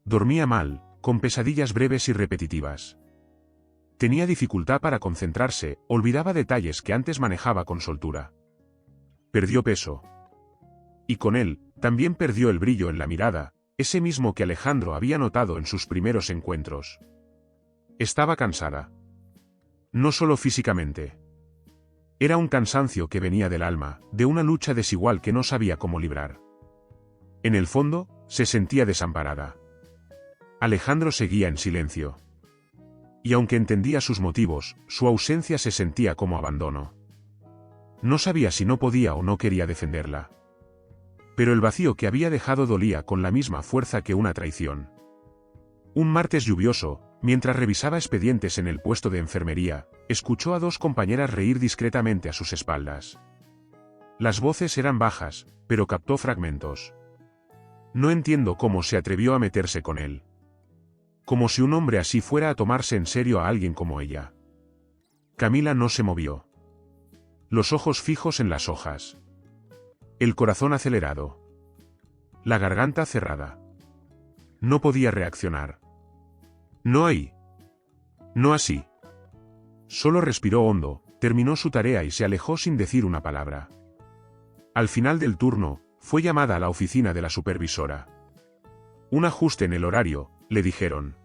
Dormía mal, con pesadillas breves y repetitivas. Tenía dificultad para concentrarse, olvidaba detalles que antes manejaba con soltura. Perdió peso. Y con él, también perdió el brillo en la mirada, ese mismo que Alejandro había notado en sus primeros encuentros. Estaba cansada. No solo físicamente. Era un cansancio que venía del alma, de una lucha desigual que no sabía cómo librar. En el fondo, se sentía desamparada. Alejandro seguía en silencio. Y aunque entendía sus motivos, su ausencia se sentía como abandono. No sabía si no podía o no quería defenderla. Pero el vacío que había dejado dolía con la misma fuerza que una traición. Un martes lluvioso, mientras revisaba expedientes en el puesto de enfermería, escuchó a 2 compañeras reír discretamente a sus espaldas. Las voces eran bajas, pero captó fragmentos. No entiendo cómo se atrevió a meterse con él. Como si un hombre así fuera a tomarse en serio a alguien como ella. Camila no se movió. Los ojos fijos en las hojas. El corazón acelerado. La garganta cerrada. No podía reaccionar. No ahí. No así. Solo respiró hondo, terminó su tarea y se alejó sin decir una palabra. Al final del turno, fue llamada a la oficina de la supervisora. Un ajuste en el horario, le dijeron.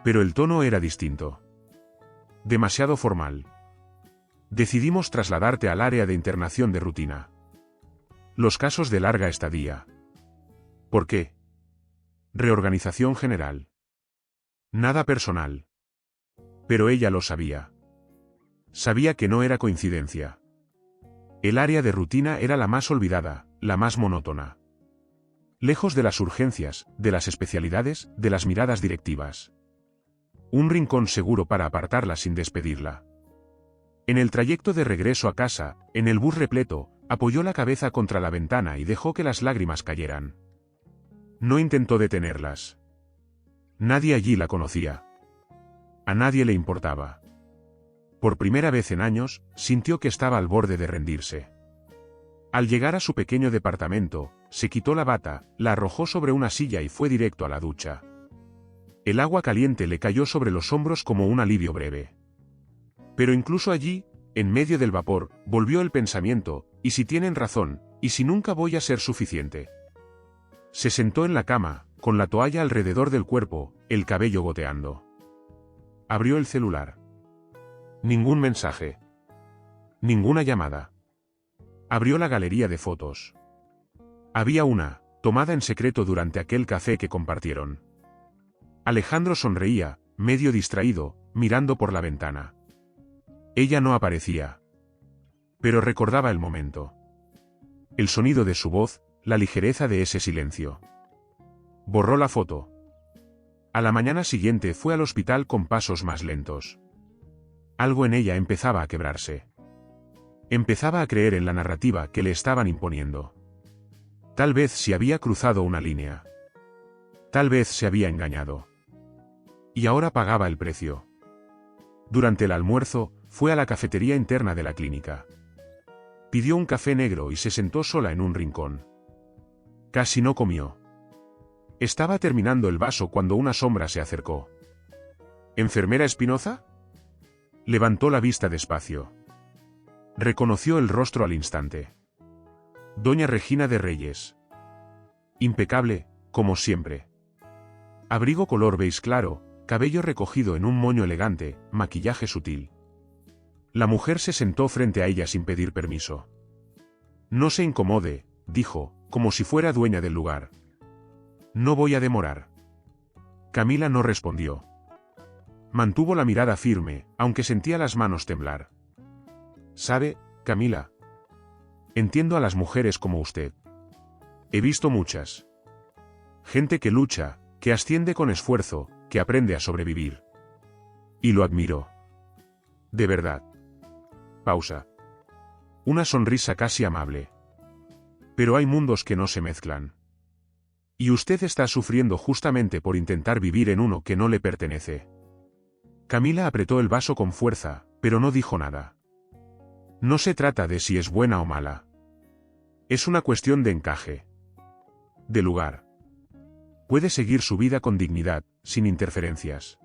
Pero el tono era distinto. Demasiado formal. Decidimos trasladarte al área de internación de rutina. Los casos de larga estadía. ¿Por qué? Reorganización general. Nada personal. Pero ella lo sabía. Sabía que no era coincidencia. El área de rutina era la más olvidada, la más monótona. Lejos de las urgencias, de las especialidades, de las miradas directivas. Un rincón seguro para apartarla sin despedirla. En el trayecto de regreso a casa, en el bus repleto, apoyó la cabeza contra la ventana y dejó que las lágrimas cayeran. No intentó detenerlas. Nadie allí la conocía. A nadie le importaba. Por primera vez en años, sintió que estaba al borde de rendirse. Al llegar a su pequeño departamento, se quitó la bata, la arrojó sobre una silla y fue directo a la ducha. El agua caliente le cayó sobre los hombros como un alivio breve. Pero incluso allí, en medio del vapor, volvió el pensamiento, ¿y si tienen razón, y si nunca voy a ser suficiente? Se sentó en la cama, con la toalla alrededor del cuerpo, el cabello goteando. Abrió el celular. Ningún mensaje. Ninguna llamada. Abrió la galería de fotos. Había una, tomada en secreto durante aquel café que compartieron. Alejandro sonreía, medio distraído, mirando por la ventana. Ella no aparecía. Pero recordaba el momento. El sonido de su voz, la ligereza de ese silencio. Borró la foto. A la mañana siguiente fue al hospital con pasos más lentos. Algo en ella empezaba a quebrarse. Empezaba a creer en la narrativa que le estaban imponiendo. Tal vez se había cruzado una línea. Tal vez se había engañado. Y ahora pagaba el precio. Durante el almuerzo, fue a la cafetería interna de la clínica. Pidió un café negro y se sentó sola en un rincón. Casi no comió. Estaba terminando el vaso cuando una sombra se acercó. ¿Enfermera Espinoza? Levantó la vista despacio. Reconoció el rostro al instante. Doña Regina de Reyes. Impecable, como siempre. Abrigo color beige claro, cabello recogido en un moño elegante, maquillaje sutil. La mujer se sentó frente a ella sin pedir permiso. No se incomode, dijo, como si fuera dueña del lugar. No voy a demorar. Camila no respondió. Mantuvo la mirada firme, aunque sentía las manos temblar. ¿Sabe, Camila? Entiendo a las mujeres como usted. He visto muchas. Gente que lucha, que asciende con esfuerzo, que aprende a sobrevivir. Y lo admiro. De verdad. Pausa. Una sonrisa casi amable. Pero hay mundos que no se mezclan. Y usted está sufriendo justamente por intentar vivir en uno que no le pertenece. Camila apretó el vaso con fuerza, pero no dijo nada. No se trata de si es buena o mala. Es una cuestión de encaje. De lugar. Puede seguir su vida con dignidad, sin interferencias.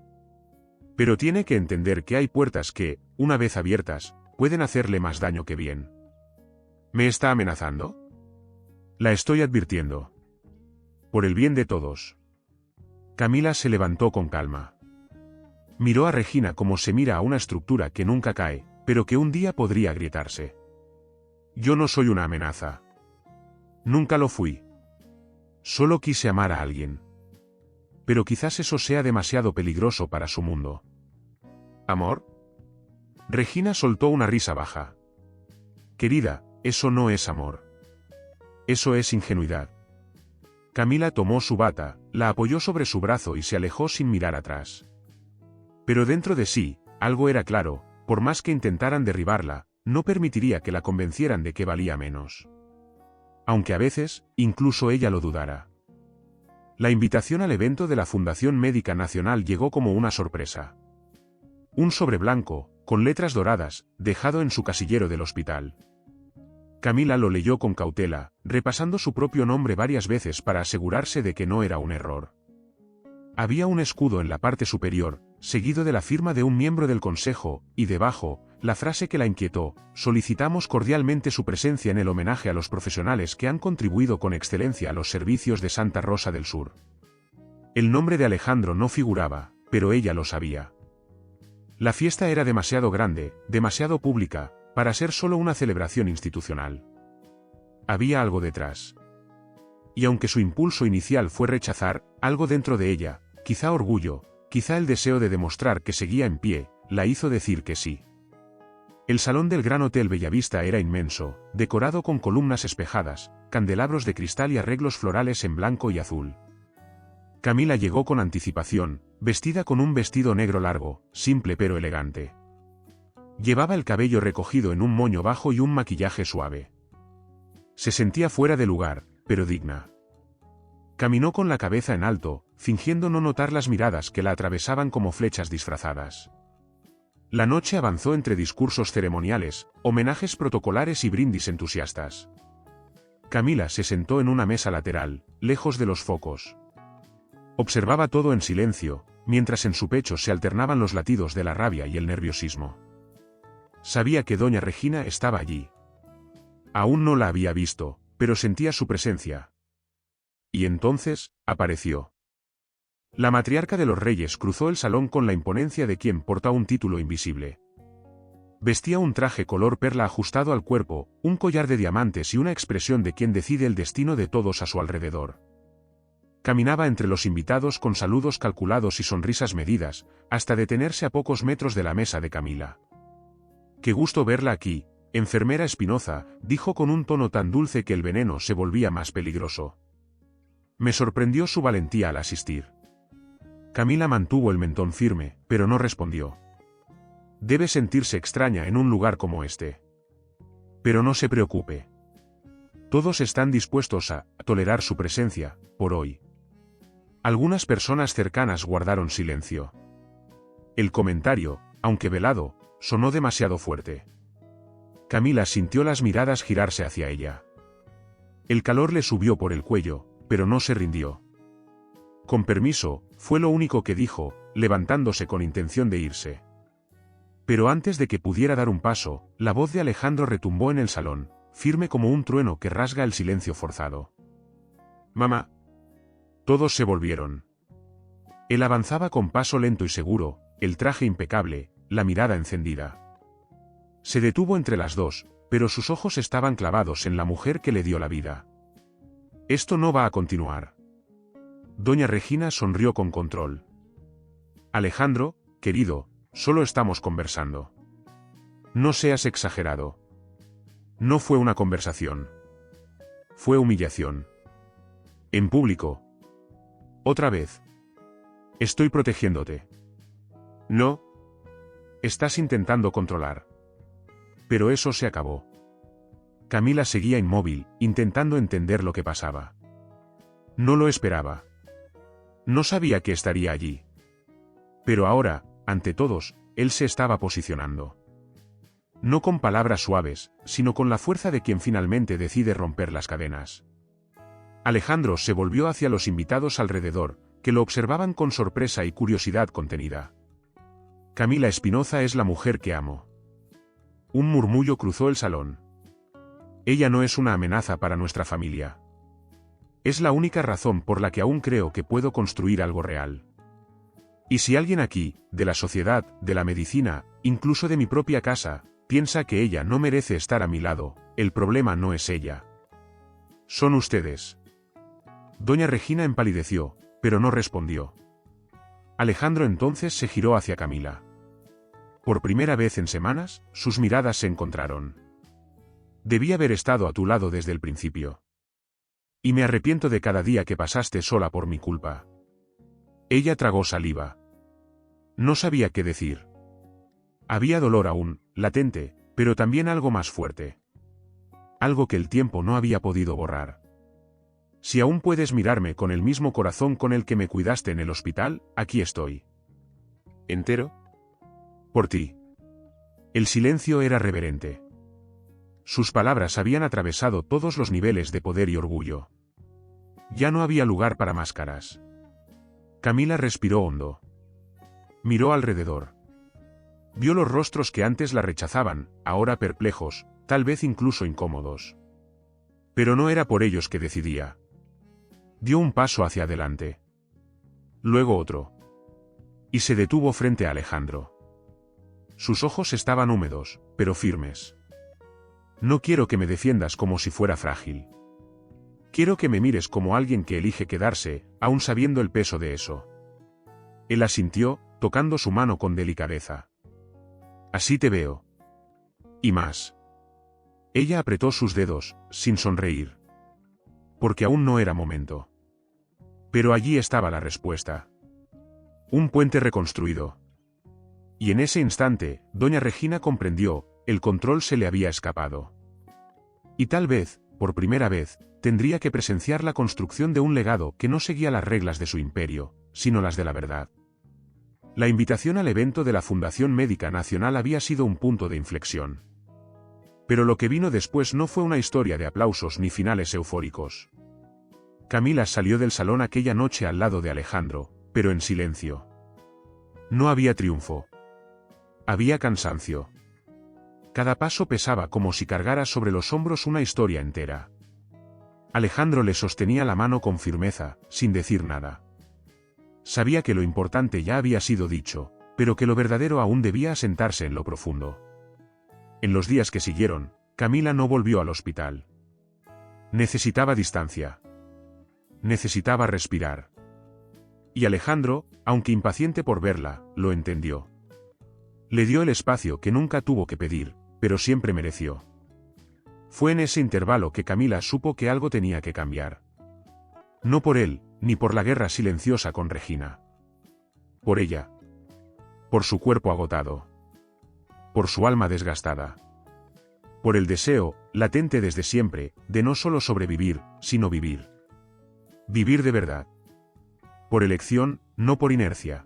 Pero tiene que entender que hay puertas que, una vez abiertas, pueden hacerle más daño que bien. ¿Me está amenazando? La estoy advirtiendo. Por el bien de todos. Camila se levantó con calma. Miró a Regina como se mira a una estructura que nunca cae, pero que un día podría agrietarse. Yo no soy una amenaza. Nunca lo fui. Solo quise amar a alguien. Pero quizás eso sea demasiado peligroso para su mundo. ¿Amor? Regina soltó una risa baja. Querida, eso no es amor. Eso es ingenuidad. Camila tomó su bata, la apoyó sobre su brazo y se alejó sin mirar atrás. Pero dentro de sí, algo era claro, por más que intentaran derribarla, no permitiría que la convencieran de que valía menos. Aunque a veces, incluso ella lo dudara. La invitación al evento de la Fundación Médica Nacional llegó como una sorpresa. Un sobre blanco, con letras doradas, dejado en su casillero del hospital. Camila lo leyó con cautela, repasando su propio nombre varias veces para asegurarse de que no era un error. Había un escudo en la parte superior, seguido de la firma de un miembro del consejo, y debajo, la frase que la inquietó: solicitamos cordialmente su presencia en el homenaje a los profesionales que han contribuido con excelencia a los servicios de Santa Rosa del Sur. El nombre de Alejandro no figuraba, pero ella lo sabía. La fiesta era demasiado grande, demasiado pública, para ser solo una celebración institucional. Había algo detrás. Y aunque su impulso inicial fue rechazar, algo dentro de ella, quizá orgullo, quizá el deseo de demostrar que seguía en pie, la hizo decir que sí. El salón del Gran Hotel Bellavista era inmenso, decorado con columnas espejadas, candelabros de cristal y arreglos florales en blanco y azul. Camila llegó con anticipación, vestida con un vestido negro largo, simple pero elegante. Llevaba el cabello recogido en un moño bajo y un maquillaje suave. Se sentía fuera de lugar, pero digna. Caminó con la cabeza en alto, fingiendo no notar las miradas que la atravesaban como flechas disfrazadas. La noche avanzó entre discursos ceremoniales, homenajes protocolares y brindis entusiastas. Camila se sentó en una mesa lateral, lejos de los focos. Observaba todo en silencio, mientras en su pecho se alternaban los latidos de la rabia y el nerviosismo. Sabía que doña Regina estaba allí. Aún no la había visto, pero sentía su presencia. Y entonces, apareció. La matriarca de los reyes cruzó el salón con la imponencia de quien porta un título invisible. Vestía un traje color perla ajustado al cuerpo, un collar de diamantes y una expresión de quien decide el destino de todos a su alrededor. Caminaba entre los invitados con saludos calculados y sonrisas medidas, hasta detenerse a pocos metros de la mesa de Camila. «Qué gusto verla aquí, enfermera Espinoza», dijo con un tono tan dulce que el veneno se volvía más peligroso. Me sorprendió su valentía al asistir. Camila mantuvo el mentón firme, pero no respondió. Debe sentirse extraña en un lugar como este. Pero no se preocupe. Todos están dispuestos a tolerar su presencia, por hoy. Algunas personas cercanas guardaron silencio. El comentario, aunque velado, sonó demasiado fuerte. Camila sintió las miradas girarse hacia ella. El calor le subió por el cuello, pero no se rindió. Con permiso, fue lo único que dijo, levantándose con intención de irse. Pero antes de que pudiera dar un paso, la voz de Alejandro retumbó en el salón, firme como un trueno que rasga el silencio forzado. «Mamá». Todos se volvieron. Él avanzaba con paso lento y seguro, el traje impecable, la mirada encendida. Se detuvo entre las dos, pero sus ojos estaban clavados en la mujer que le dio la vida. «Esto no va a continuar». Doña Regina sonrió con control. «Alejandro, querido, solo estamos conversando. No seas exagerado. No fue una conversación. Fue humillación. En público. Otra vez. Estoy protegiéndote. No. Estás intentando controlar. Pero eso se acabó». Camila seguía inmóvil, intentando entender lo que pasaba. No lo esperaba. No sabía que estaría allí. Pero ahora, ante todos, él se estaba posicionando. No con palabras suaves, sino con la fuerza de quien finalmente decide romper las cadenas. Alejandro se volvió hacia los invitados alrededor, que lo observaban con sorpresa y curiosidad contenida. «Camila Espinoza es la mujer que amo». Un murmullo cruzó el salón. «Ella no es una amenaza para nuestra familia. Es la única razón por la que aún creo que puedo construir algo real. Y si alguien aquí, de la sociedad, de la medicina, incluso de mi propia casa, piensa que ella no merece estar a mi lado, el problema no es ella. Son ustedes». Doña Regina empalideció, pero no respondió. Alejandro entonces se giró hacia Camila. Por primera vez en semanas, sus miradas se encontraron. «Debí haber estado a tu lado desde el principio. Y me arrepiento de cada día que pasaste sola por mi culpa». Ella tragó saliva. No sabía qué decir. Había dolor aún, latente, pero también algo más fuerte. Algo que el tiempo no había podido borrar. «Si aún puedes mirarme con el mismo corazón con el que me cuidaste en el hospital, aquí estoy. ¿Entero? Por ti». El silencio era reverente. Sus palabras habían atravesado todos los niveles de poder y orgullo. Ya no había lugar para máscaras. Camila respiró hondo. Miró alrededor. Vio los rostros que antes la rechazaban, ahora perplejos, tal vez incluso incómodos. Pero no era por ellos que decidía. Dio un paso hacia adelante. Luego otro. Y se detuvo frente a Alejandro. Sus ojos estaban húmedos, pero firmes. «No quiero que me defiendas como si fuera frágil. Quiero que me mires como alguien que elige quedarse, aun sabiendo el peso de eso». Él asintió, tocando su mano con delicadeza. «Así te veo. Y más». Ella apretó sus dedos, sin sonreír. Porque aún no era momento. Pero allí estaba la respuesta. Un puente reconstruido. Y en ese instante, doña Regina comprendió, el control se le había escapado. Y tal vez, por primera vez, tendría que presenciar la construcción de un legado que no seguía las reglas de su imperio, sino las de la verdad. La invitación al evento de la Fundación Médica Nacional había sido un punto de inflexión. Pero lo que vino después no fue una historia de aplausos ni finales eufóricos. Camila salió del salón aquella noche al lado de Alejandro, pero en silencio. No había triunfo. Había cansancio. Cada paso pesaba como si cargara sobre los hombros una historia entera. Alejandro le sostenía la mano con firmeza, sin decir nada. Sabía que lo importante ya había sido dicho, pero que lo verdadero aún debía asentarse en lo profundo. En los días que siguieron, Camila no volvió al hospital. Necesitaba distancia. necesitaba respirar. Y Alejandro, aunque impaciente por verla, lo entendió. Le dio el espacio que nunca tuvo que pedir, pero siempre mereció. Fue en ese intervalo que Camila supo que algo tenía que cambiar. No por él, ni por la guerra silenciosa con Regina. Por ella. Por su cuerpo agotado. Por su alma desgastada. Por el deseo, latente desde siempre, de no solo sobrevivir, sino vivir. Vivir de verdad. Por elección, no por inercia.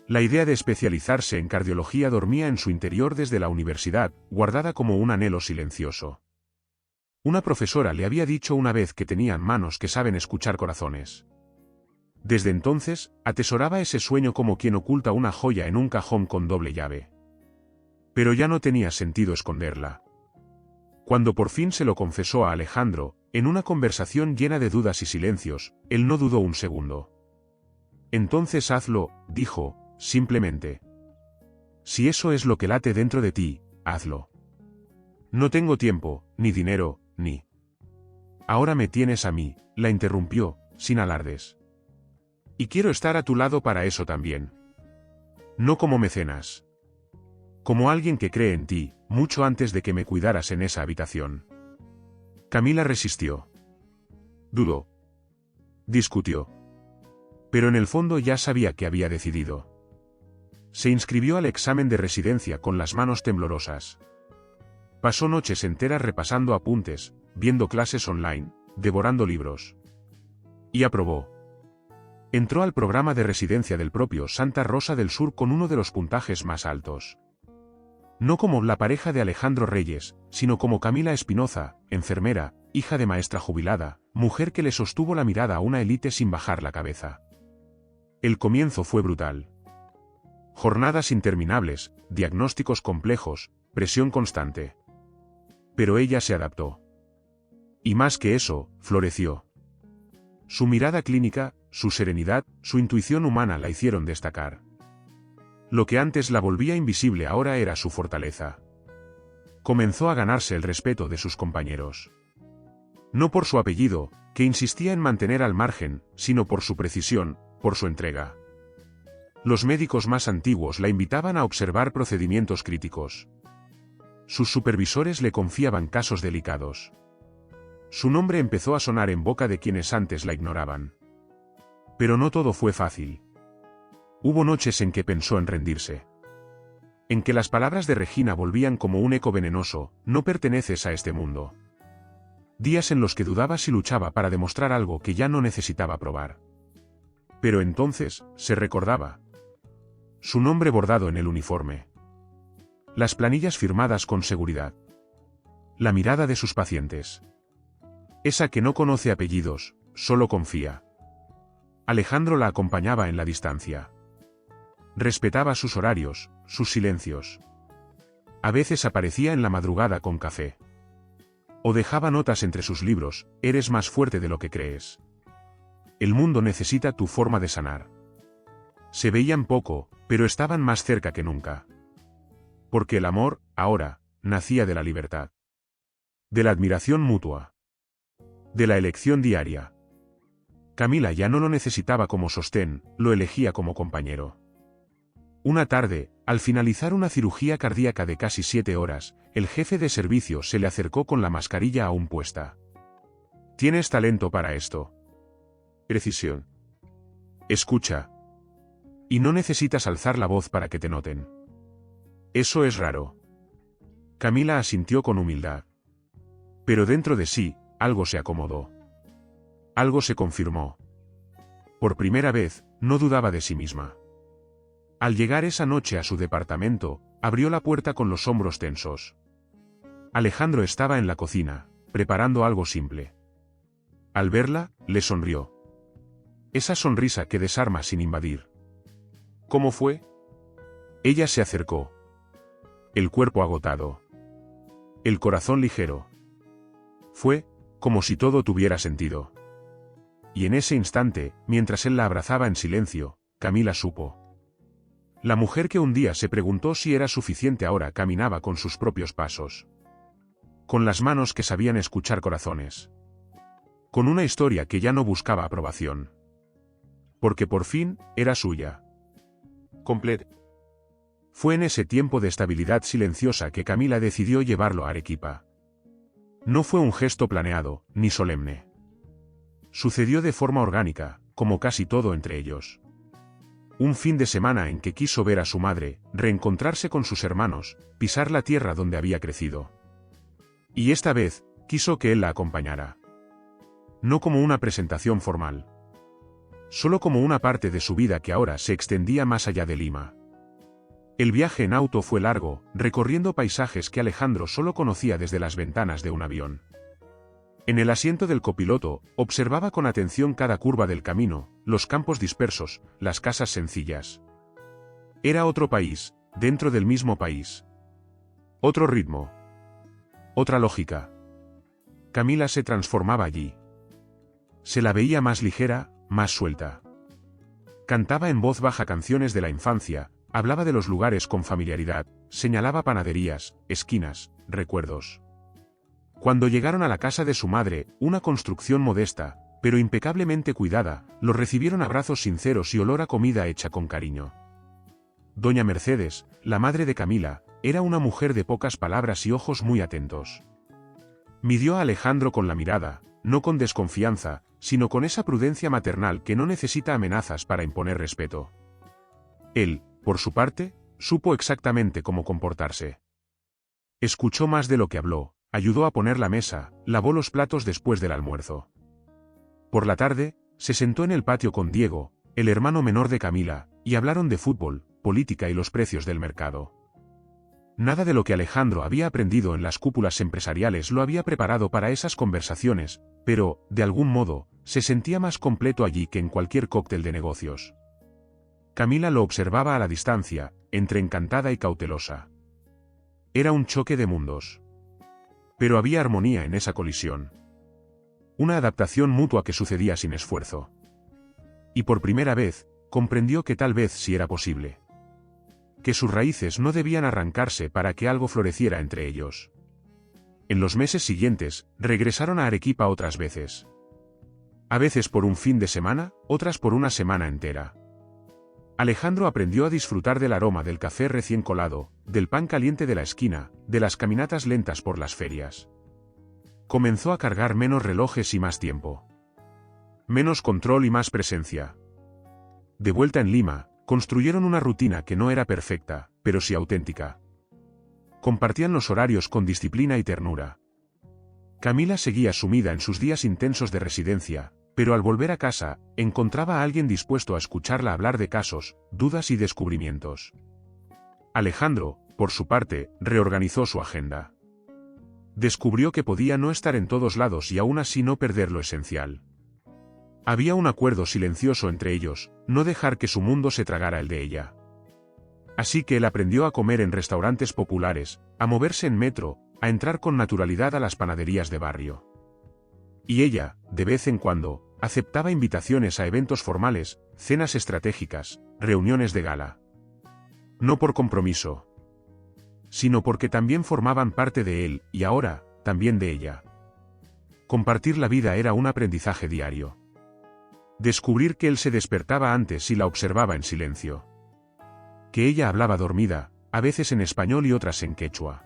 La idea de especializarse en cardiología dormía en su interior desde la universidad, guardada como un anhelo silencioso. Una profesora le había dicho una vez que tenían manos que saben escuchar corazones. Desde entonces, atesoraba ese sueño como quien oculta una joya en un cajón con doble llave. Pero ya no tenía sentido esconderla. Cuando por fin se lo confesó a Alejandro, en una conversación llena de dudas y silencios, él no dudó un segundo. Entonces hazlo, dijo, simplemente. Si eso es lo que late dentro de ti, hazlo. No tengo tiempo, ni dinero, ni... Ahora me tienes a mí, la interrumpió, sin alardes. Y quiero estar a tu lado para eso también. No como mecenas. Como alguien que cree en ti, mucho antes de que me cuidaras en esa habitación. Camila resistió. Dudó. Discutió. Pero en el fondo ya sabía que había decidido. Se inscribió al examen de residencia con las manos temblorosas. Pasó noches enteras repasando apuntes, viendo clases online, devorando libros. Y aprobó. Entró al programa de residencia del propio Santa Rosa del Sur con uno de los puntajes más altos. No como la pareja de Alejandro Reyes, sino como Camila Espinoza, enfermera, hija de maestra jubilada, mujer que le sostuvo la mirada a una élite sin bajar la cabeza. El comienzo fue brutal. Jornadas interminables, diagnósticos complejos, presión constante. Pero ella se adaptó. Y más que eso, floreció. Su mirada clínica, su serenidad, su intuición humana la hicieron destacar. Lo que antes la volvía invisible ahora era su fortaleza. Comenzó a ganarse el respeto de sus compañeros. No por su apellido, que insistía en mantener al margen, sino por su precisión, por su entrega. Los médicos más antiguos la invitaban a observar procedimientos críticos. Sus supervisores le confiaban casos delicados. Su nombre empezó a sonar en boca de quienes antes la ignoraban. Pero no todo fue fácil. Hubo noches en que pensó en rendirse. En que las palabras de Regina volvían como un eco venenoso, no perteneces a este mundo. Días en los que dudaba si luchaba para demostrar algo que ya no necesitaba probar. Pero entonces, se recordaba. Su nombre bordado en el uniforme. Las planillas firmadas con seguridad. La mirada de sus pacientes. Esa que no conoce apellidos, solo confía. Alejandro la acompañaba en la distancia. Respetaba sus horarios, sus silencios. A veces aparecía en la madrugada con café. O dejaba notas entre sus libros, eres más fuerte de lo que crees. El mundo necesita tu forma de sanar. Se veían poco, pero estaban más cerca que nunca. Porque el amor, ahora, nacía de la libertad. De la admiración mutua. De la elección diaria. Camila ya no lo necesitaba como sostén, lo elegía como compañero. Una tarde, al finalizar una cirugía cardíaca de casi 7 horas, el jefe de servicio se le acercó con la mascarilla aún puesta. Tienes talento para esto. Precisión. Escucha. Y no necesitas alzar la voz para que te noten. Eso es raro. Camila asintió con humildad. Pero dentro de sí, algo se acomodó. Algo se confirmó. Por primera vez, no dudaba de sí misma. Al llegar esa noche a su departamento, abrió la puerta con los hombros tensos. Alejandro estaba en la cocina, preparando algo simple. Al verla, le sonrió. Esa sonrisa que desarma sin invadir. ¿Cómo fue? Ella se acercó. El cuerpo agotado. El corazón ligero. Fue, como si todo tuviera sentido. Y en ese instante, mientras él la abrazaba en silencio, Camila supo. La mujer que un día se preguntó si era suficiente ahora caminaba con sus propios pasos. Con las manos que sabían escuchar corazones. con una historia que ya no buscaba aprobación. Porque por fin, era suya. Completa. Fue en ese tiempo de estabilidad silenciosa que Camila decidió llevarlo a Arequipa. No fue un gesto planeado, ni solemne. Sucedió de forma orgánica, como casi todo entre ellos. Un fin de semana en que quiso ver a su madre, reencontrarse con sus hermanos, pisar la tierra donde había crecido. Y esta vez, quiso que él la acompañara. No como una presentación formal. Solo como una parte de su vida que ahora se extendía más allá de Lima. El viaje en auto fue largo, recorriendo paisajes que Alejandro solo conocía desde las ventanas de un avión. En el asiento del copiloto, observaba con atención cada curva del camino, los campos dispersos, las casas sencillas. Era otro país, dentro del mismo país. Otro ritmo. Otra lógica. Camila se transformaba allí. Se la veía más ligera, más suelta. Cantaba en voz baja canciones de la infancia, hablaba de los lugares con familiaridad, señalaba panaderías, esquinas, recuerdos. Cuando llegaron a la casa de su madre, una construcción modesta, pero impecablemente cuidada, los recibieron abrazos sinceros y olor a comida hecha con cariño. Doña Mercedes, la madre de Camila, era una mujer de pocas palabras y ojos muy atentos. Midió a Alejandro con la mirada, no con desconfianza, sino con esa prudencia maternal que no necesita amenazas para imponer respeto. Él, por su parte, supo exactamente cómo comportarse. Escuchó más de lo que habló, ayudó a poner la mesa, lavó los platos después del almuerzo. Por la tarde, se sentó en el patio con Diego, el hermano menor de Camila, y hablaron de fútbol, política y los precios del mercado. Nada de lo que Alejandro había aprendido en las cúpulas empresariales lo había preparado para esas conversaciones, pero, de algún modo, se sentía más completo allí que en cualquier cóctel de negocios. Camila lo observaba a la distancia, entre encantada y cautelosa. Era un choque de mundos. Pero había armonía en esa colisión. Una adaptación mutua que sucedía sin esfuerzo. Y por primera vez, comprendió que tal vez sí era posible. Que sus raíces no debían arrancarse para que algo floreciera entre ellos. En los meses siguientes, regresaron a Arequipa otras veces. A veces por un fin de semana, otras por una semana entera. Alejandro aprendió a disfrutar del aroma del café recién colado, del pan caliente de la esquina, de las caminatas lentas por las ferias. Comenzó a cargar menos relojes y más tiempo. Menos control y más presencia. De vuelta en Lima, construyeron una rutina que no era perfecta, pero sí auténtica. Compartían los horarios con disciplina y ternura. Camila seguía sumida en sus días intensos de residencia, pero al volver a casa, encontraba a alguien dispuesto a escucharla hablar de casos, dudas y descubrimientos. Alejandro, por su parte, reorganizó su agenda. Descubrió que podía no estar en todos lados y aún así no perder lo esencial. Había un acuerdo silencioso entre ellos, no dejar que su mundo se tragara el de ella. Así que él aprendió a comer en restaurantes populares, a moverse en metro, a entrar con naturalidad a las panaderías de barrio. Y ella, de vez en cuando, aceptaba invitaciones a eventos formales, cenas estratégicas, reuniones de gala. No por compromiso, sino porque también formaban parte de él, y ahora, también de ella. Compartir la vida era un aprendizaje diario. Descubrir que él se despertaba antes y la observaba en silencio. Que ella hablaba dormida, a veces en español y otras en quechua.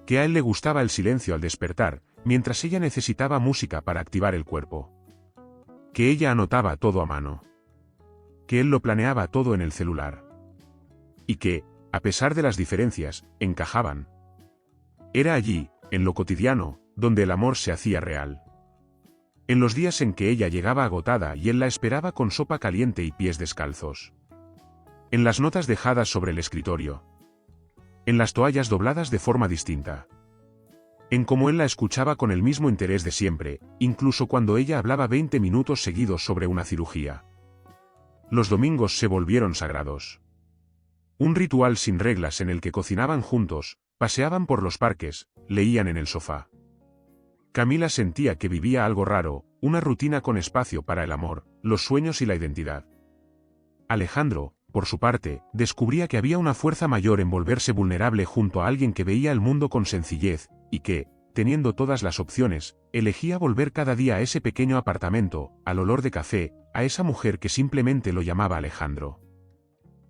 Que a él le gustaba el silencio al despertar, mientras ella necesitaba música para activar el cuerpo. Que ella anotaba todo a mano. Que él lo planeaba todo en el celular. Y que, a pesar de las diferencias, encajaban. Era allí, en lo cotidiano, donde el amor se hacía real. En los días en que ella llegaba agotada y él la esperaba con sopa caliente y pies descalzos. En las notas dejadas sobre el escritorio. En las toallas dobladas de forma distinta. En cómo él la escuchaba con el mismo interés de siempre, incluso cuando ella hablaba 20 minutos seguidos sobre una cirugía. Los domingos se volvieron sagrados. Un ritual sin reglas en el que cocinaban juntos, paseaban por los parques, leían en el sofá. Camila sentía que vivía algo raro, una rutina con espacio para el amor, los sueños y la identidad. Alejandro, por su parte, descubría que había una fuerza mayor en volverse vulnerable junto a alguien que veía el mundo con sencillez, y que, teniendo todas las opciones, elegía volver cada día a ese pequeño apartamento, al olor de café, a esa mujer que simplemente lo llamaba Alejandro.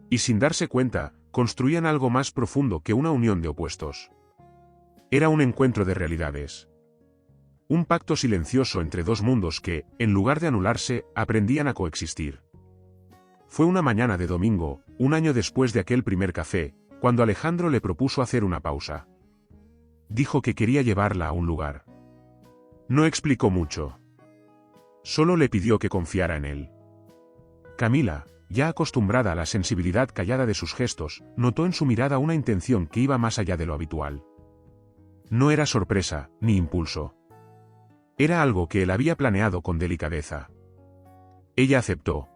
Y sin darse cuenta, construían algo más profundo que una unión de opuestos. Era un encuentro de realidades. Un pacto silencioso entre dos mundos que, en lugar de anularse, aprendían a coexistir. Fue una mañana de domingo, un año después de aquel primer café, cuando Alejandro le propuso hacer una pausa. Dijo que quería llevarla a un lugar. No explicó mucho. Solo le pidió que confiara en él. Camila, ya acostumbrada a la sensibilidad callada de sus gestos, notó en su mirada una intención que iba más allá de lo habitual. No era sorpresa, ni impulso. Era algo que él había planeado con delicadeza. Ella aceptó.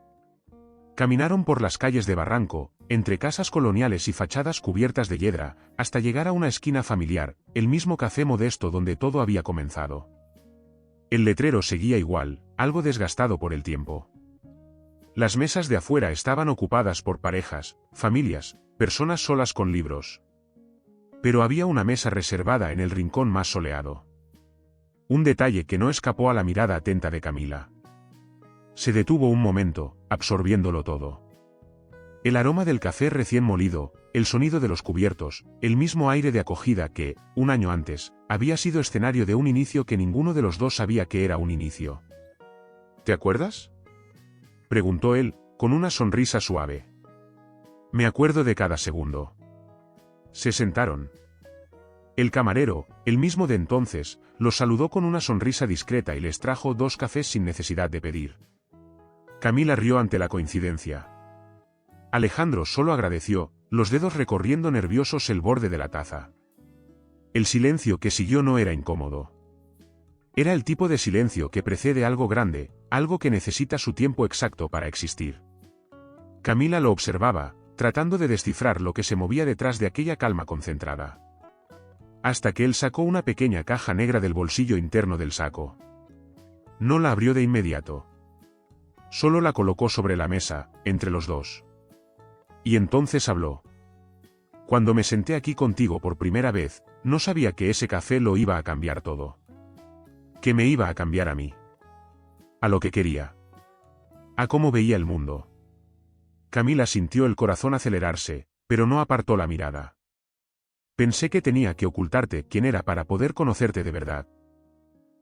Caminaron por las calles de Barranco, entre casas coloniales y fachadas cubiertas de hiedra, hasta llegar a una esquina familiar, el mismo café modesto donde todo había comenzado. El letrero seguía igual, algo desgastado por el tiempo. Las mesas de afuera estaban ocupadas por parejas, familias, personas solas con libros. Pero había una mesa reservada en el rincón más soleado. Un detalle que no escapó a la mirada atenta de Camila. Se detuvo un momento, absorbiéndolo todo. El aroma del café recién molido, el sonido de los cubiertos, el mismo aire de acogida que, un año antes, había sido escenario de un inicio que ninguno de los dos sabía que era un inicio. ¿Te acuerdas?, preguntó él, con una sonrisa suave. Me acuerdo de cada segundo. Se sentaron. El camarero, el mismo de entonces, los saludó con una sonrisa discreta y les trajo 2 cafés sin necesidad de pedir. Camila rió ante la coincidencia. Alejandro solo agradeció, los dedos recorriendo nerviosos el borde de la taza. El silencio que siguió no era incómodo. Era el tipo de silencio que precede algo grande, algo que necesita su tiempo exacto para existir. Camila lo observaba, tratando de descifrar lo que se movía detrás de aquella calma concentrada. Hasta que él sacó una pequeña caja negra del bolsillo interno del saco. No la abrió de inmediato. Solo la colocó sobre la mesa, entre los dos. Y entonces habló. Cuando me senté aquí contigo por primera vez, no sabía que ese café lo iba a cambiar todo. Que me iba a cambiar a mí. A lo que quería. A cómo veía el mundo. Camila sintió el corazón acelerarse, pero no apartó la mirada. Pensé que tenía que ocultarte quién era para poder conocerte de verdad.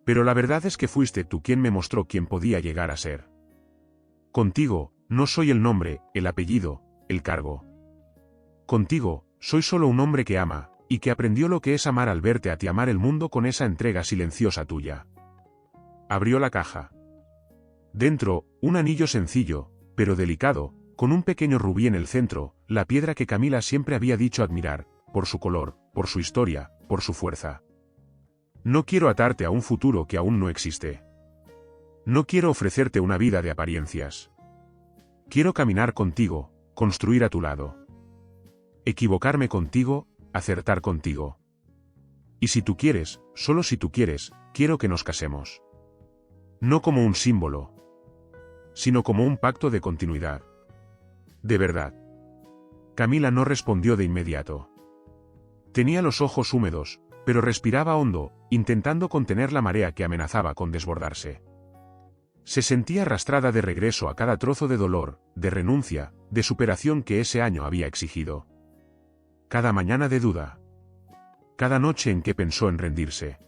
Pero la verdad es que fuiste tú quien me mostró quién podía llegar a ser. Contigo, no soy el nombre, el apellido, el cargo. Contigo, soy solo un hombre que ama, y que aprendió lo que es amar al verte a ti amar el mundo con esa entrega silenciosa tuya. Abrió la caja. Dentro, un anillo sencillo, pero delicado, con un pequeño rubí en el centro, la piedra que Camila siempre había dicho admirar, por su color, por su historia, por su fuerza. No quiero atarte a un futuro que aún no existe. No quiero ofrecerte una vida de apariencias. Quiero caminar contigo, construir a tu lado. Equivocarme contigo, acertar contigo. Y si tú quieres, solo si tú quieres, quiero que nos casemos. No como un símbolo, sino como un pacto de continuidad. De verdad. Camila no respondió de inmediato. Tenía los ojos húmedos, pero respiraba hondo, intentando contener la marea que amenazaba con desbordarse. Se sentía arrastrada de regreso a cada trozo de dolor, de renuncia, de superación que ese año había exigido. Cada mañana de duda. Cada noche en que pensó en rendirse.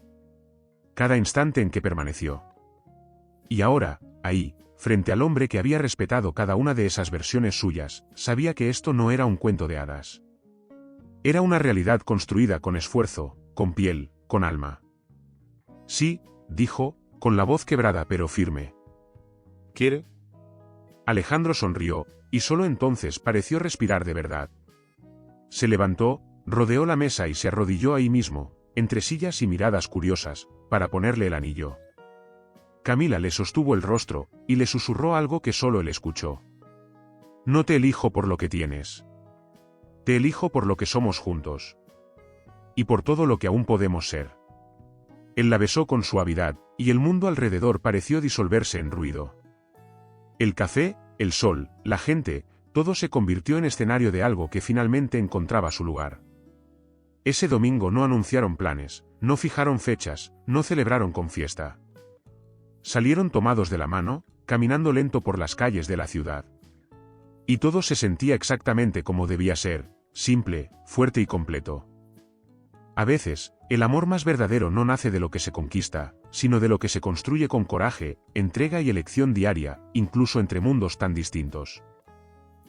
Cada instante en que permaneció. Y ahora, ahí, frente al hombre que había respetado cada una de esas versiones suyas, sabía que esto no era un cuento de hadas. Era una realidad construida con esfuerzo, con piel, con alma. Sí, dijo, con la voz quebrada pero firme. ¿Quiere? Alejandro sonrió, y solo entonces pareció respirar de verdad. Se levantó, rodeó la mesa y se arrodilló ahí mismo, entre sillas y miradas curiosas, para ponerle el anillo. Camila le sostuvo el rostro, y le susurró algo que solo él escuchó. No te elijo por lo que tienes. Te elijo por lo que somos juntos. Y por todo lo que aún podemos ser. Él la besó con suavidad, y el mundo alrededor pareció disolverse en ruido. El café, el sol, la gente, todo se convirtió en escenario de algo que finalmente encontraba su lugar. Ese domingo no anunciaron planes, no fijaron fechas, no celebraron con fiesta. Salieron tomados de la mano, caminando lento por las calles de la ciudad. Y todo se sentía exactamente como debía ser, simple, fuerte y completo. A veces, el amor más verdadero no nace de lo que se conquista, sino de lo que se construye con coraje, entrega y elección diaria, incluso entre mundos tan distintos.